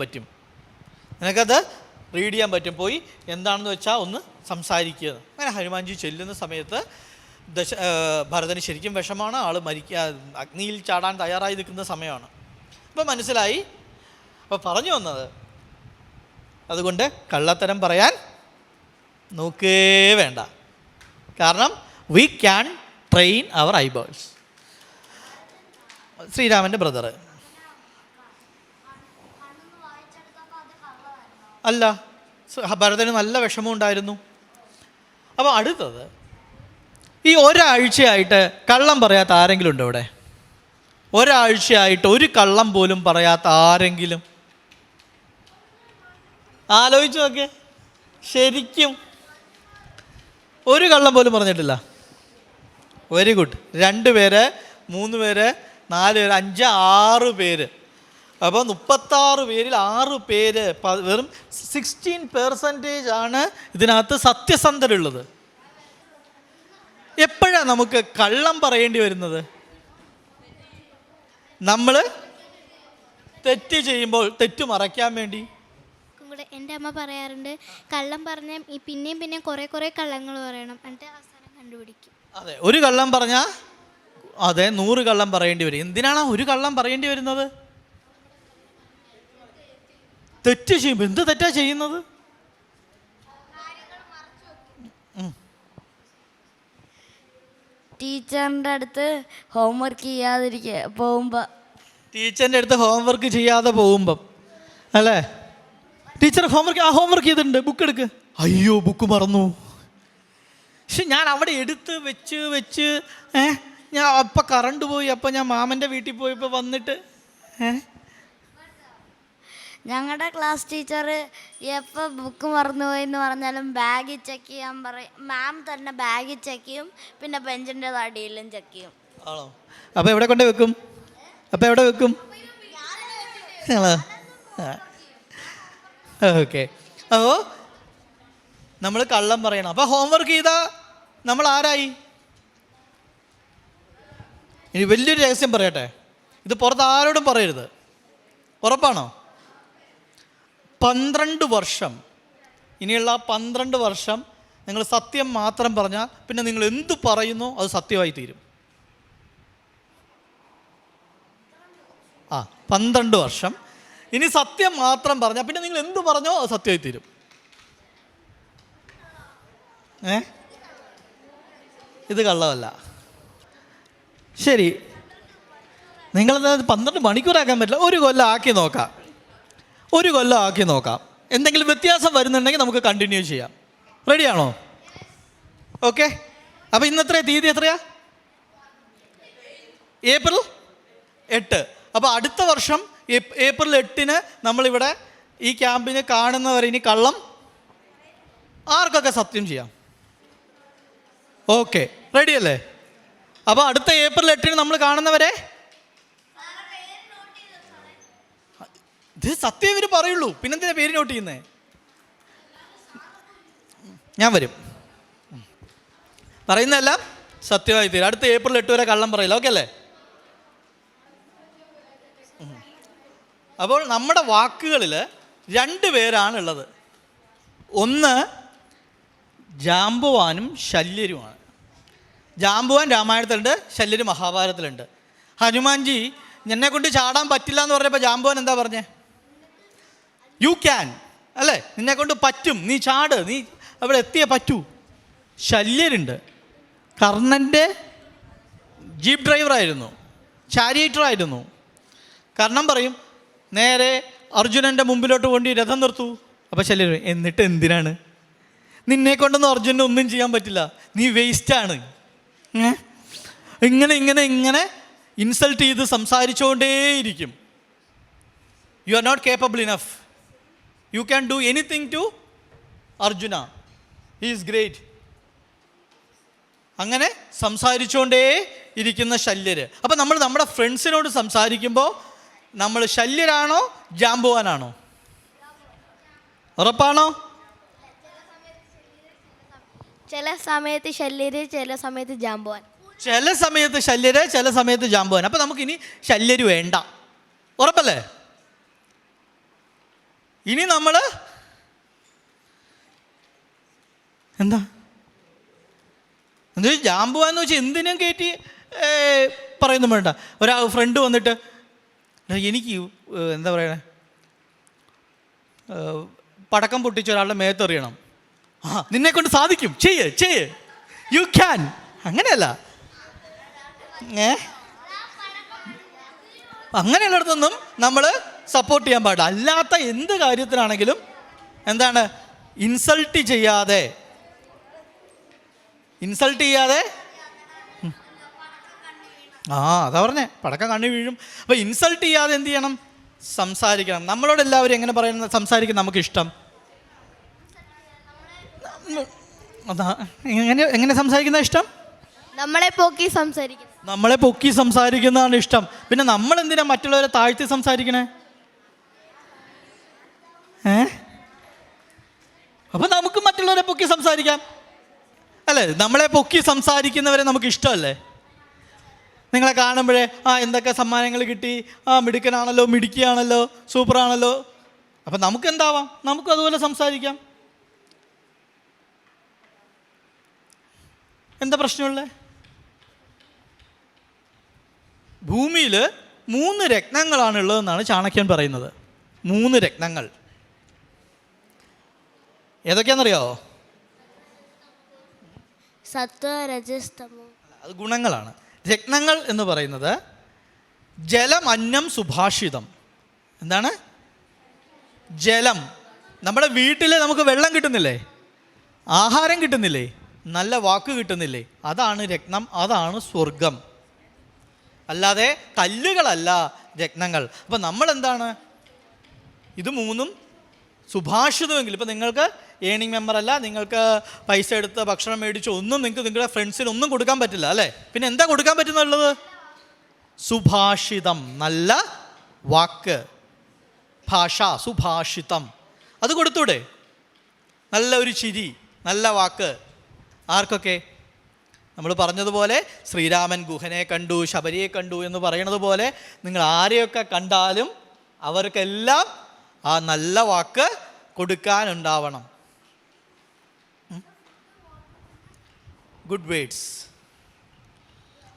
പറ്റും. പോയി എന്താണെന്ന് വെച്ചാൽ ഒന്ന് സംസാരിക്കുക. അങ്ങനെ ഹനുമാൻജി ചെല്ലുന്ന സമയത്ത് ഭരതന് ശരിക്കും വിഷമാണ്, ആൾ അഗ്നിയിൽ ചാടാൻ തയ്യാറായി നിൽക്കുന്ന സമയമാണ്. അപ്പോൾ മനസ്സിലായി. അപ്പോൾ പറഞ്ഞു വന്നത്, അതുകൊണ്ട് കള്ളത്തരം പറയാൻ നോക്കേ വേണ്ട. കാരണം വി ക്യാൻ ട്രെയിൻ അവർ ഐബേഴ്സ്. ശ്രീരാമൻ്റെ ബ്രദർ അല്ല, ഭരതന് നല്ല വിഷമം ഉണ്ടായിരുന്നു. അപ്പോൾ അടുത്തത്, ഈ ഒരാഴ്ചയായിട്ട് കള്ളം പറയാത്ത ആരെങ്കിലും ഉണ്ടോ ഇവിടെ? ഒരാഴ്ചയായിട്ട് ഒരു കള്ളം പോലും പറയാത്ത ആരെങ്കിലും ആലോചിച്ച് നോക്കേ. ശരിക്കും ഒരു കള്ളം പോലും പറഞ്ഞിട്ടില്ല. Very good. 2 പേര്, 3 പേര്, 4 പേര്, 5, 6 പേര്. അപ്പോൾ 36 പേരിൽ 6 പേര്, വെറും 16% ആണ് ഇതിനകത്ത് സത്യസന്ധരുള്ളത്. എപ്പോഴാണ് നമുക്ക് കള്ളം പറയേണ്ടി വരുന്നത്? നമ്മൾ തെറ്റ് ചെയ്യുമ്പോൾ, തെറ്റ് മറയ്ക്കാൻ വേണ്ടി. എൻ്റെ അമ്മ പറയാറുണ്ട്, കള്ളം പറഞ്ഞാൽ പിന്നെയും കുറേ കള്ളങ്ങൾ പറയണം, എന്നിട്ട് അവസാനം കണ്ടുപിടിക്കും. അതെ, ഒരു കള്ളം പറഞ്ഞാൽ 100 കള്ളം പറയേണ്ടി വരും. എന്തിനാണ് ഒരു കള്ളം പറയേണ്ടി വരുന്നത്? തെറ്റ് ചെയ്യുമ്പോൾ. എന്ത് തെറ്റാ ചെയ്യുന്നത്? ടീച്ചറിൻ്റെ അടുത്ത് ഹോംവർക്ക് ചെയ്യാതെ പോകുമ്പം അല്ലേ? ടീച്ചർ ഹോംവർക്ക് ചെയ്തിട്ടുണ്ട്, ബുക്ക് എടുക്ക്, അയ്യോ ബുക്ക് മറന്നു. പക്ഷെ ഞാൻ അവിടെ എടുത്ത് വെച്ച് ഞാൻ അപ്പം കറണ്ട് പോയി, അപ്പം ഞാൻ മാമൻ്റെ വീട്ടിൽ പോയപ്പോൾ വന്നിട്ട് ഞങ്ങളുടെ ക്ലാസ് ടീച്ചർ എപ്പോൾ ബുക്ക് മറന്നുപോയി എന്ന് പറഞ്ഞാലും ബാഗ് ചെക്ക് ചെയ്യാൻ പറയും. മാം തന്നെ ബാഗ് ചെക്ക് ചെയ്യും, പിന്നെ ബെഞ്ചിൻ്റെ അടിയിലും ചെക്ക് ചെയ്യും. ആണോ? അപ്പോൾ എവിടെ കൊണ്ട് വെക്കും? ഓക്കെ. അപ്പോൾ നമ്മൾ കള്ളം പറയണം. അപ്പോൾ ഹോംവർക്ക് ചെയ്താൽ നമ്മൾ ആരായി? ഇനി വലിയൊരു രഹസ്യം പറയട്ടെ, ഇത് പുറത്ത് ആരോടും പറയരുത്. ഉറപ്പാണോ? 12 വർഷം, ഇനിയുള്ള 12 വർഷം നിങ്ങൾ സത്യം മാത്രം പറഞ്ഞാൽ പിന്നെ നിങ്ങൾ എന്തു പറയുന്നു അത് സത്യമായി തീരും. 12 വർഷം ഇനി സത്യം മാത്രം പറഞ്ഞാൽ പിന്നെ നിങ്ങൾ എന്തു പറഞ്ഞോ അത് സത്യമായി തീരും. ഇത് കള്ളമല്ല. ശരി, നിങ്ങളത് 12 മണിക്കൂറാക്കാൻ പറ്റില്ല, 1 കൊല്ലം ആക്കി നോക്കാം. എന്തെങ്കിലും വ്യത്യാസം വരുന്നുണ്ടെങ്കിൽ നമുക്ക് കണ്ടിന്യൂ ചെയ്യാം. റെഡിയാണോ? ഓക്കെ. അപ്പോൾ ഇന്നത്തെ തീയതി എത്രയാ? ഏപ്രിൽ 8. അപ്പോൾ അടുത്ത വർഷം ഏപ്രിൽ 8 നമ്മളിവിടെ ഈ ക്യാമ്പിന് കാണുന്നവരെ ഇനി കള്ളം ആർക്കൊക്കെ സത്യം ചെയ്യാം. ഓക്കെ, റെഡിയല്ലേ? അപ്പോൾ അടുത്ത ഏപ്രിൽ 8 നമ്മൾ കാണുന്നവരെ ഇത് സത്യം ഇവർ പറയുള്ളൂ, പിന്നെന്തിനാ പേര് നോട്ട് ചെയ്യുന്നേ? ഞാൻ വരും, പറയുന്നതെല്ലാം സത്യമായി തീരും. അടുത്ത ഏപ്രിൽ 8 വരെ കള്ളം പറയില്ല. ഓക്കെ അല്ലേ? അപ്പോൾ നമ്മുടെ വാക്കുകളിൽ 2 പേരാണുള്ളത്. ഒന്ന് ജാംബവാനും ശല്യരുമാണ്. ജാംബവാൻ രാമായണത്തിലുണ്ട്, ശല്യര് മഹാഭാരതത്തിലുണ്ട്. ഹനുമാൻജി എന്നെ കൊണ്ട് ചാടാൻ പറ്റില്ല എന്ന് പറഞ്ഞപ്പോൾ ജാംബവാൻ എന്താ പറഞ്ഞേ? യു ക്യാൻ, അല്ലേ? നിന്നെ കൊണ്ട് പറ്റും, നീ ചാട്, നീ അവിടെ എത്തിയേ പറ്റൂ. ശല്യരുണ്ട്, കർണൻ്റെ ജീപ്പ് ഡ്രൈവറായിരുന്നു, ചാരിയേറ്ററായിരുന്നു. കർണൻ പറയും നേരെ അർജുനൻ്റെ മുമ്പിലോട്ട് കൊണ്ട് രഥം നിർത്തൂ. അപ്പോൾ ശല്യർ എന്നിട്ട് എന്തിനാണ്, നിന്നെ കൊണ്ടൊന്നും അർജുനന് ഒന്നും ചെയ്യാൻ പറ്റില്ല, നീ വേസ്റ്റാണ്. ഇങ്ങനെ ഇങ്ങനെ ഇങ്ങനെ ഇൻസൾട്ട് ചെയ്ത് സംസാരിച്ചുകൊണ്ടേയിരിക്കും. You are not capable enough, you can do anything to Arjuna, he is great. അങ്ങനെ സംസാരിച്ചുകൊണ്ടേ ഇരിക്കുന്ന ശല്യര്. അപ്പം നമ്മൾ നമ്മുടെ ഫ്രണ്ട്സിനോട് സംസാരിക്കുമ്പോൾ നമ്മൾ ശല്യരാണോ ജാമ്പുവാനാണോ? ഉറപ്പാണോ? ചില സമയത്ത് ശല്യര്, ചില സമയത്ത് ജാമ്പുവാൻ. ചില സമയത്ത് ശല്യര്, ചില സമയത്ത് ജാമ്പുവാൻ. അപ്പം നമുക്കിനി ശല്യര് വേണ്ട, ഉറപ്പല്ലേ? ഇനി നമ്മൾ എന്താ ജാമ്പുവാന്ന് വെച്ചാൽ എന്തിനും കയറ്റി പറയുന്നു വേണ്ട. ഫ്രണ്ട് വന്നിട്ട് എനിക്ക് എന്താ പറയണേ, പടക്കം പൊട്ടിച്ച ഒരാളുടെ മേത്തെറിയണം. നിന്നെ കൊണ്ട് സാധിക്കും, ചെയ്യ് യു ക്യാൻ. അങ്ങനെയല്ല, അങ്ങനെയുള്ളിടത്തൊന്നും നമ്മൾ സപ്പോർട്ട് ചെയ്യാൻ പാടില്ല. അല്ലാത്ത എന്ത് കാര്യത്തിനാണെങ്കിലും എന്താണ്, ഇൻസൾട്ട് ചെയ്യാതെ അതാ പറഞ്ഞേ, പടക്കം കണ്ണി വീഴും. അപ്പോൾ ഇൻസൾട്ട് ചെയ്യാതെ എന്ത് ചെയ്യണം, സംസാരിക്കണം. നമ്മളോട് എല്ലാവരും എങ്ങനെ പറയുന്നത്, സംസാരിക്കും നമുക്കിഷ്ടം. അതാ എങ്ങനെ സംസാരിക്കുന്ന ഇഷ്ടം, നമ്മളെ പൊക്കി സംസാരിക്കുന്നതാണ് ഇഷ്ടം. പിന്നെ നമ്മൾ എന്തിനാ മറ്റുള്ളവരെ താഴ്ത്തി സംസാരിക്കണേ? അപ്പം നമുക്ക് മറ്റുള്ളവരെ പൊക്കി സംസാരിക്കാം അല്ലേ? നമ്മളെ പൊക്കി സംസാരിക്കുന്നവരെ നമുക്ക് ഇഷ്ടമല്ലേ? നിങ്ങളെ കാണുമ്പോഴേ എന്തൊക്കെ സമ്മാനങ്ങൾ കിട്ടി, മിടുക്കനാണല്ലോ, മിടുക്കിയാണല്ലോ, സൂപ്പറാണല്ലോ. അപ്പം നമുക്ക് എന്താവാം, നമുക്കും അതുപോലെ സംസാരിക്കാം. എന്താ പ്രശ്നമുള്ളത്? ഭൂമിയിൽ 3 രത്നങ്ങളാണ് ഉള്ളതെന്നാണ് ചാണക്യൻ പറയുന്നത്. 3 രത്നങ്ങൾ ഏതൊക്കെയാണെന്നറിയാമോ? സത്വ, രജസ്, തമോ. അത് ഗുണങ്ങളാണ്. രത്നങ്ങൾ എന്ന് പറയുന്നത് ജലം, അന്നം, സുഭാഷിതം. എന്താണ് ജലം? നമ്മുടെ വീട്ടിൽ നമുക്ക് വെള്ളം കിട്ടുന്നില്ലേ, ആഹാരം കിട്ടുന്നില്ലേ, നല്ല വാക്ക് കിട്ടുന്നില്ലേ, അതാണ് രത്നം, അതാണ് സ്വർഗം. അല്ലാതെ കല്ലുകളല്ല രത്നങ്ങൾ. അപ്പം നമ്മളെന്താണ്, ഇത് 3 സുഭാഷിതമെങ്കിൽ, ഇപ്പം നിങ്ങൾക്ക് ഏണിംഗ് മെമ്പർ അല്ല, നിങ്ങൾക്ക് പൈസ എടുത്ത് ഭക്ഷണം മേടിച്ച് ഒന്നും നിങ്ങൾക്ക് നിങ്ങളുടെ ഫ്രണ്ട്സിനൊന്നും കൊടുക്കാൻ പറ്റില്ല അല്ലേ? പിന്നെ എന്താ കൊടുക്കാൻ പറ്റുന്നുള്ളത്? സുഭാഷിതം, നല്ല വാക്ക്, ഭാഷ, സുഭാഷിതം. അത് കൊടുത്തൂടെ? നല്ല ഒരു ചിരി, നല്ല വാക്ക്. ആർക്കൊക്കെ? നമ്മൾ പറഞ്ഞതുപോലെ ശ്രീരാമൻ ഗുഹനെ കണ്ടു, ശബരിയെ കണ്ടു എന്ന് പറയണത് പോലെ നിങ്ങൾ ആരെയൊക്കെ കണ്ടാലും അവർക്കെല്ലാം ആ നല്ല വാക്ക് കൊടുക്കാനുണ്ടാവണം. Good words.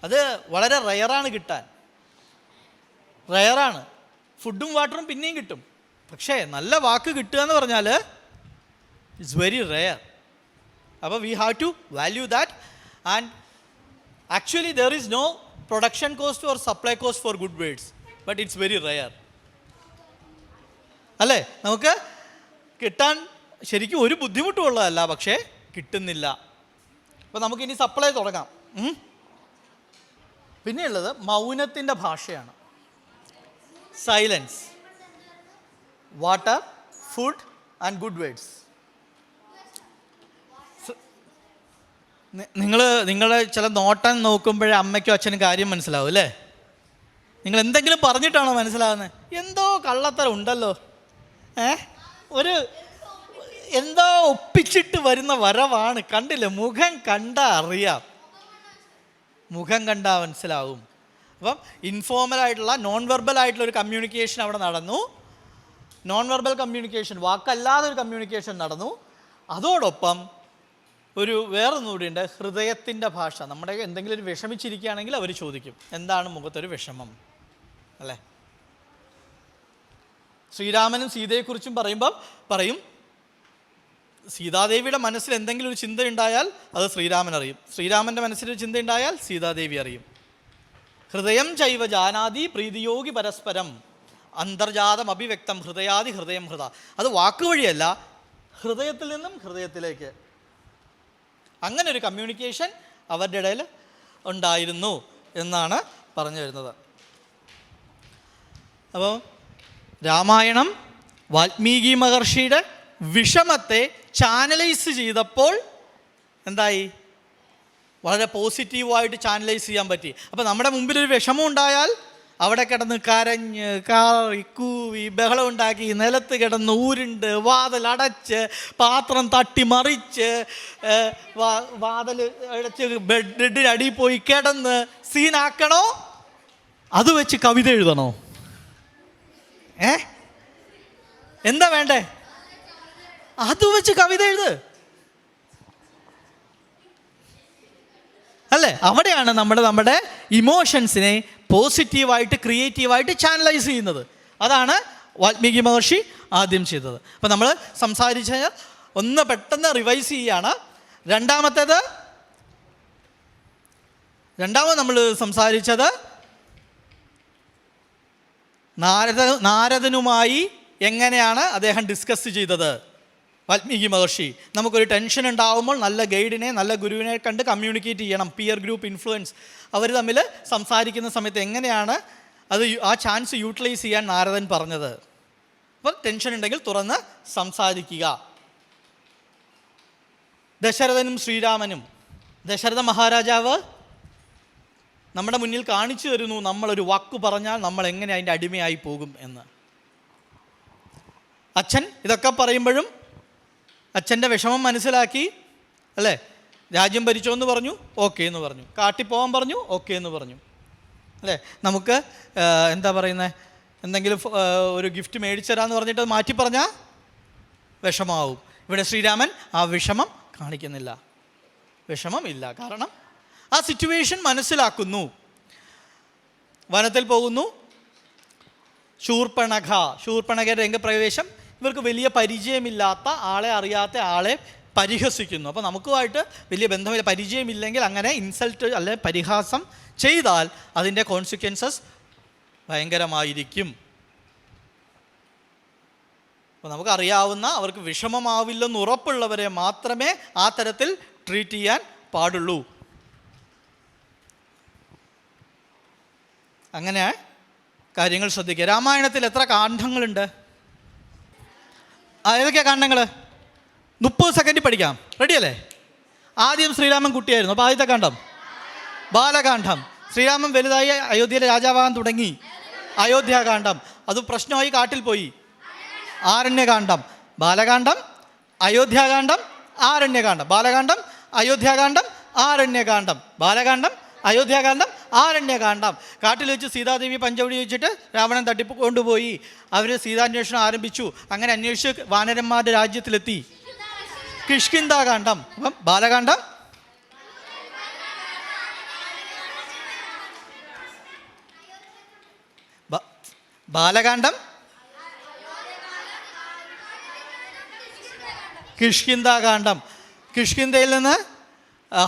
അത് വളരെ റയറാണ് കിട്ടാൻ, റയറാണ്. ഫുഡും വാട്ടറും പിന്നെയും കിട്ടും, പക്ഷേ നല്ല വാക്ക് കിട്ടുക എന്ന് പറഞ്ഞാൽ ഇറ്റ്സ് വെരി റയർ. അപ്പോൾ we have to value that. And actually there is no production cost or supply cost for good words, but it's very rare അല്ലേ? നമുക്ക് കിട്ടാൻ ശരിക്കും ഒരു ബുദ്ധിമുട്ടും ഉള്ളതല്ല, പക്ഷേ കിട്ടുന്നില്ല. അപ്പോൾ നമുക്കിനി സപ്ലൈ തുടങ്ങാം. പിന്നെയുള്ളത് മൗനത്തിൻ്റെ ഭാഷയാണ്. Silence, water, food and good words. നിങ്ങളെ ചില നോട്ടം നോക്കുമ്പോഴേ അമ്മയ്ക്കോ അച്ഛനും കാര്യം മനസ്സിലാവും അല്ലേ? നിങ്ങൾ എന്തെങ്കിലും പറഞ്ഞിട്ടാണോ മനസ്സിലാകുന്നത്? എന്തോ കള്ളത്തരം ഉണ്ടല്ലോ, എന്തോ ഒപ്പിച്ചിട്ട് വരുന്ന വരവാണ്. കണ്ടില്ലേ, മുഖം കണ്ടാൽ അറിയാം, മുഖം കണ്ടാൽ മനസ്സിലാവും. അപ്പം ഇൻഫോർമലായിട്ടുള്ള നോൺ വെർബൽ ആയിട്ടുള്ള ഒരു കമ്മ്യൂണിക്കേഷൻ അവിടെ നടന്നു. നോൺ വെർബൽ കമ്മ്യൂണിക്കേഷൻ, വാക്കല്ലാതെ ഒരു കമ്മ്യൂണിക്കേഷൻ നടന്നു. അതോടൊപ്പം വേറൊന്നും കൂടിയുണ്ട്, ഹൃദയത്തിൻ്റെ ഭാഷ. നമ്മുടെ എന്തെങ്കിലും ഒരു വിഷമിച്ചിരിക്കുകയാണെങ്കിൽ അവർ ചോദിക്കും എന്താണ് മുഖത്തൊരു വിഷമം അല്ലേ? ശ്രീരാമനും സീതയെക്കുറിച്ചും പറയും സീതാദേവിയുടെ മനസ്സിൽ എന്തെങ്കിലും ഒരു ചിന്ത ഉണ്ടായാൽ അത് ശ്രീരാമൻ അറിയും, ശ്രീരാമൻ്റെ മനസ്സിലൊരു ചിന്ത ഉണ്ടായാൽ സീതാദേവി അറിയും. ഹൃദയം ചൈവ ജാനാതി പ്രീതിയോഗി പരസ്പരം അന്തർജാതം അഭിവ്യക്തം ഹൃദയാതി ഹൃദയം ഹൃദ. അത് വാക്കുവഴിയല്ല, ഹൃദയത്തിൽ നിന്നും ഹൃദയത്തിലേക്ക്. അങ്ങനെ ഒരു കമ്മ്യൂണിക്കേഷൻ അവരുടെ ഇടയിൽ ഉണ്ടായിരുന്നു എന്നാണ് പറഞ്ഞു വരുന്നത്. അപ്പോൾ രാമായണം വാൽമീകി മഹർഷിയുടെ വിഷമത്തെ ചാനലൈസ് ചെയ്തപ്പോൾ എന്തായി? വളരെ പോസിറ്റീവായിട്ട് ചാനലൈസ് ചെയ്യാൻ പറ്റി. അപ്പോൾ നമ്മുടെ മുമ്പിലൊരു വിഷമം ഉണ്ടായാൽ അവിടെ കിടന്ന് കരഞ്ഞ് കാറി കൂവി ബഹളം ഉണ്ടാക്കി നിലത്ത് കിടന്ന് ഊരുണ്ട് വാതിലടച്ച് പാത്രം തട്ടി മറിച്ച് വാതിൽ അടച്ച് ബെഡിൻ്റെ അടിയിൽ പോയി കിടന്ന് സീനാക്കണോ? അത് വെച്ച് കവിത എഴുതണോ? എന്താ വേണ്ടേ? അത് വെച്ച് കവിത എഴുത് അല്ലേ? അവിടെയാണ് നമ്മുടെ ഇമോഷൻസിനെ പോസിറ്റീവായിട്ട് ക്രിയേറ്റീവായിട്ട് ചാനലൈസ് ചെയ്യുന്നത്. അതാണ് വാൽമീകി മഹർഷി ആദ്യം ചെയ്തത്. അപ്പം നമ്മൾ സംസാരിച്ച ഒന്ന് പെട്ടെന്ന് റിവൈസ് ചെയ്യുകയാണ്. രണ്ടാമത് നമ്മൾ സംസാരിച്ചത് നാരദനുമായി എങ്ങനെയാണ് അദ്ദേഹം ഡിസ്കസ് ചെയ്തത്. വാൽമീകി മഹർഷി നമുക്കൊരു ടെൻഷൻ ഉണ്ടാകുമ്പോൾ നല്ല ഗൈഡിനെ നല്ല ഗുരുവിനെ കണ്ട് കമ്മ്യൂണിക്കേറ്റ് ചെയ്യണം. പിയർ ഗ്രൂപ്പ് ഇൻഫ്ലുവൻസ്, അവർ തമ്മിൽ സംസാരിക്കുന്ന സമയത്ത് എങ്ങനെയാണ് അത് ആ ചാൻസ് യൂട്ടിലൈസ് ചെയ്യാൻ നാരദൻ പറഞ്ഞത്. അപ്പോൾ ടെൻഷൻ ഉണ്ടെങ്കിൽ തുറന്ന് സംസാരിക്കുക. ദശരഥനും ശ്രീരാമനും, ദശരഥ മഹാരാജാവ് നമ്മുടെ മുന്നിൽ കാണിച്ചു തരുന്നു നമ്മളൊരു വാക്ക് പറഞ്ഞാൽ നമ്മൾ എങ്ങനെ അതിൻ്റെ അടിമയായി പോകും എന്ന്. അച്ഛൻ ഇതൊക്കെ പറയുമ്പോഴും അച്ഛൻ്റെ വിഷമം മനസ്സിലാക്കി അല്ലേ? രാജ്യം ഭരിച്ചോ എന്ന് പറഞ്ഞു, ഓക്കെ എന്ന് പറഞ്ഞു. കാട്ടിപ്പോവാൻ പറഞ്ഞു, ഓക്കെ എന്ന് പറഞ്ഞു അല്ലേ? നമുക്ക് എന്താ പറയുന്നത്, എന്തെങ്കിലും ഒരു ഗിഫ്റ്റ് മേടിച്ചു തരാമെന്ന് പറഞ്ഞിട്ട് അത് മാറ്റി പറഞ്ഞാൽ വിഷമമാവും. ഇവിടെ ശ്രീരാമൻ ആ വിഷമം കാണിക്കുന്നില്ല, വിഷമം ഇല്ല. കാരണം ആ സിറ്റുവേഷൻ മനസ്സിലാക്കുന്നു. വനത്തിൽ പോകുന്നു, ശൂർപ്പണഖ രംഗപ്രവേശം. ഇവർക്ക് വലിയ പരിചയമില്ലാത്ത ആളെ, അറിയാത്ത ആളെ പരിഹസിക്കുന്നു. അപ്പോൾ നമുക്കുമായിട്ട് വലിയ ബന്ധമില്ല, പരിചയമില്ലെങ്കിൽ അങ്ങനെ ഇൻസൾട്ട് അല്ലെ പരിഹാസം ചെയ്താൽ അതിൻ്റെ കോൺസിക്വൻസസ് ഭയങ്കരമായിരിക്കും. അപ്പോൾ നമുക്കറിയാവുന്ന, അവർക്ക് വിഷമമാവില്ലെന്ന് ഉറപ്പുള്ളവരെ മാത്രമേ ആ തരത്തിൽ ട്രീറ്റ് ചെയ്യാൻ പാടുള്ളൂ. അങ്ങനെ കാര്യങ്ങൾ ശ്രദ്ധിക്കുക. രാമായണത്തിൽ എത്ര കാണ്ഡങ്ങളുണ്ട്? ഏതൊക്കെയാണ് കാണ്ഡങ്ങൾ? 30 സെക്കൻഡിൽ പഠിക്കാം. റെഡിയല്ലേ? ആദ്യം ശ്രീരാമൻ കുട്ടിയായിരുന്നു, അപ്പോൾ ആദ്യത്തെ കാണ്ഡം ബാലകാന്ഡം. ശ്രീരാമൻ വലുതായി അയോധ്യയിലെ രാജാവാകാൻ തുടങ്ങി, അയോധ്യാകാന്ഡം. അത് പ്രശ്നമായി കാട്ടിൽ പോയി, ആരണ്യകാന്ഡം. ബാലകാന്ഡം, അയോധ്യാകാന്ഡം, ആരണ്യകാന്ഡം. ബാലകാന്ഡം, അയോധ്യാകാന്ഡം, ആരണ്യകാന്ഡം. ബാലകാന്ഡം, അയോധ്യാകാന്ഡം, ആരണ്യകാന്ഡം. കാട്ടിൽ വെച്ച് സീതാദേവി പഞ്ചവടി വെച്ചിട്ട് രാവണൻ തട്ടിക്കൊണ്ടുപോയി. അവർ സീതാന്വേഷണം ആരംഭിച്ചു. അങ്ങനെ അന്വേഷിച്ച് വാനരന്മാരുടെ രാജ്യത്തിലെത്തി. കിഷ്കിന്ധാകാന്ഡം. അപ്പം ബാലകാന്ഡം, ബാലകാന്ഡം, കിഷ്കിന്ധാകാന്ഡം. കിഷ്കിന്ധയിൽ നിന്ന്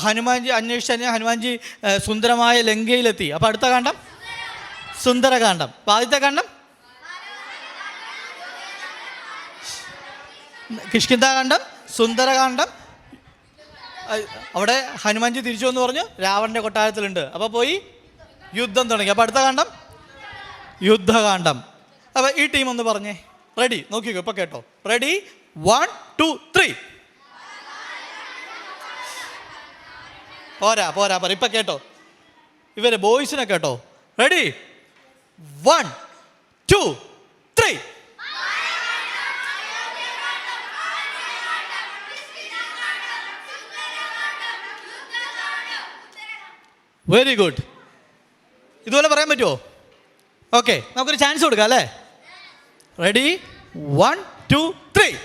ഹനുമാൻജി അന്വേഷിച്ച് ഹനുമാൻജി സുന്ദരമായ ലങ്കയിലെത്തി. അപ്പോൾ അടുത്ത കാണ്ഡം സുന്ദരകാന്ഡം. അപ്പോൾ ആദ്യത്തെ കാണ്ഡം കിഷ്കിന്ധാകാന്ഡം, സുന്ദരകാന്ഡം. അവിടെ ഹനുമാൻജി തിരിച്ചു എന്ന് പറഞ്ഞു, രാവണൻ്റെ കൊട്ടാരത്തിലുണ്ട്. അപ്പോൾ പോയി യുദ്ധം തുടങ്ങി. അപ്പോൾ അടുത്ത കാണ്ഡം യുദ്ധകാന്ഡം. അപ്പോൾ ഈ ടീം ഒന്ന് പറഞ്ഞേ. റെഡി? നോക്കിക്കോ, ഇപ്പോൾ കേട്ടോ. റെഡി? 1 2 3. പോരാ പറ, ഇപ്പം കേട്ടോ. ഇവരെ ബോയ്സിനെ കേട്ടോ. റെഡി? 1 2 3. Very good. ഇതുപോലെ പറയാൻ പറ്റുമോ? ഓക്കെ, നമുക്കൊരു ചാൻസ് കൊടുക്കാം അല്ലേ? റെഡി? 1 2 3.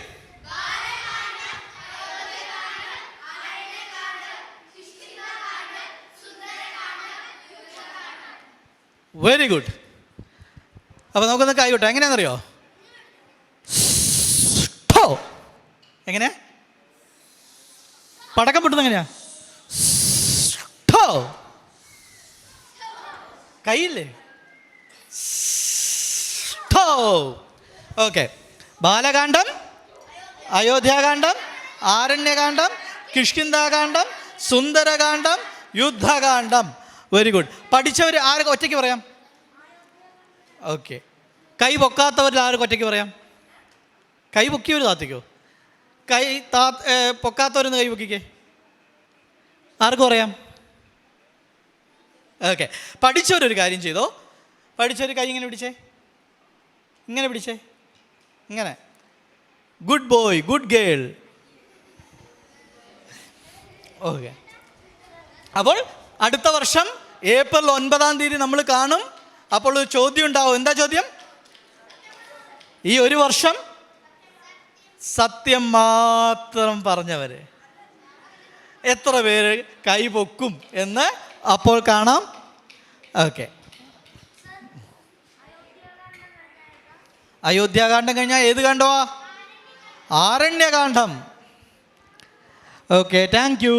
Very good. അപ്പോൾ നമുക്കൊന്ന് ആയിക്കോട്ടെ. എങ്ങനെയാണെന്നറിയോ? എങ്ങനെ? പടക്കം പൊട്ടുന്നത് എങ്ങനെയാ? ഠോ. കൈയില്ലേ? ഠോ. Okay. Balakandam, Ayodhyakandam, Aranyakandam, Kishkindhakandam, Sundarakandam, Yuddhakandam. Very good. പഠിച്ചവർ ആരൊക്കെ ഒറ്റയ്ക്ക് പറയാം? ഓക്കെ. കൈ പൊക്കാത്തവരിൽ ആരൊക്കെ ഒറ്റയ്ക്ക് പറയാം? കൈ പൊക്കിയവർ താത്തിക്കോ. കൈ പൊക്കാത്തവരൊന്ന് കൈ പൊക്കിക്കേ. ആർക്കും പറയാം? ഓക്കെ. പഠിച്ചവരൊരു കാര്യം ചെയ്തോ. പഠിച്ചവർ കൈ ഇങ്ങനെ പിടിച്ചേ, ഇങ്ങനെ പിടിച്ചേ, ഇങ്ങനെ. Good boy, good girl. Okay. അപ്പോൾ അടുത്ത വർഷം ഏപ്രിൽ 9 നമ്മൾ കാണും. അപ്പോൾ ഒരു ചോദ്യം ഉണ്ടാവും. എന്താ ചോദ്യം? ഈ ഒരു വർഷം സത്യം മാത്രം പറഞ്ഞവർ എത്ര പേര് കൈ പൊക്കും എന്ന് അപ്പോൾ കാണാം. ഓക്കെ. അയോധ്യാകാന്ഡം കഴിഞ്ഞാൽ ഏത് കാണ്ഡമാ? ആരണ്യകാന്ഡം. Okay, thank U.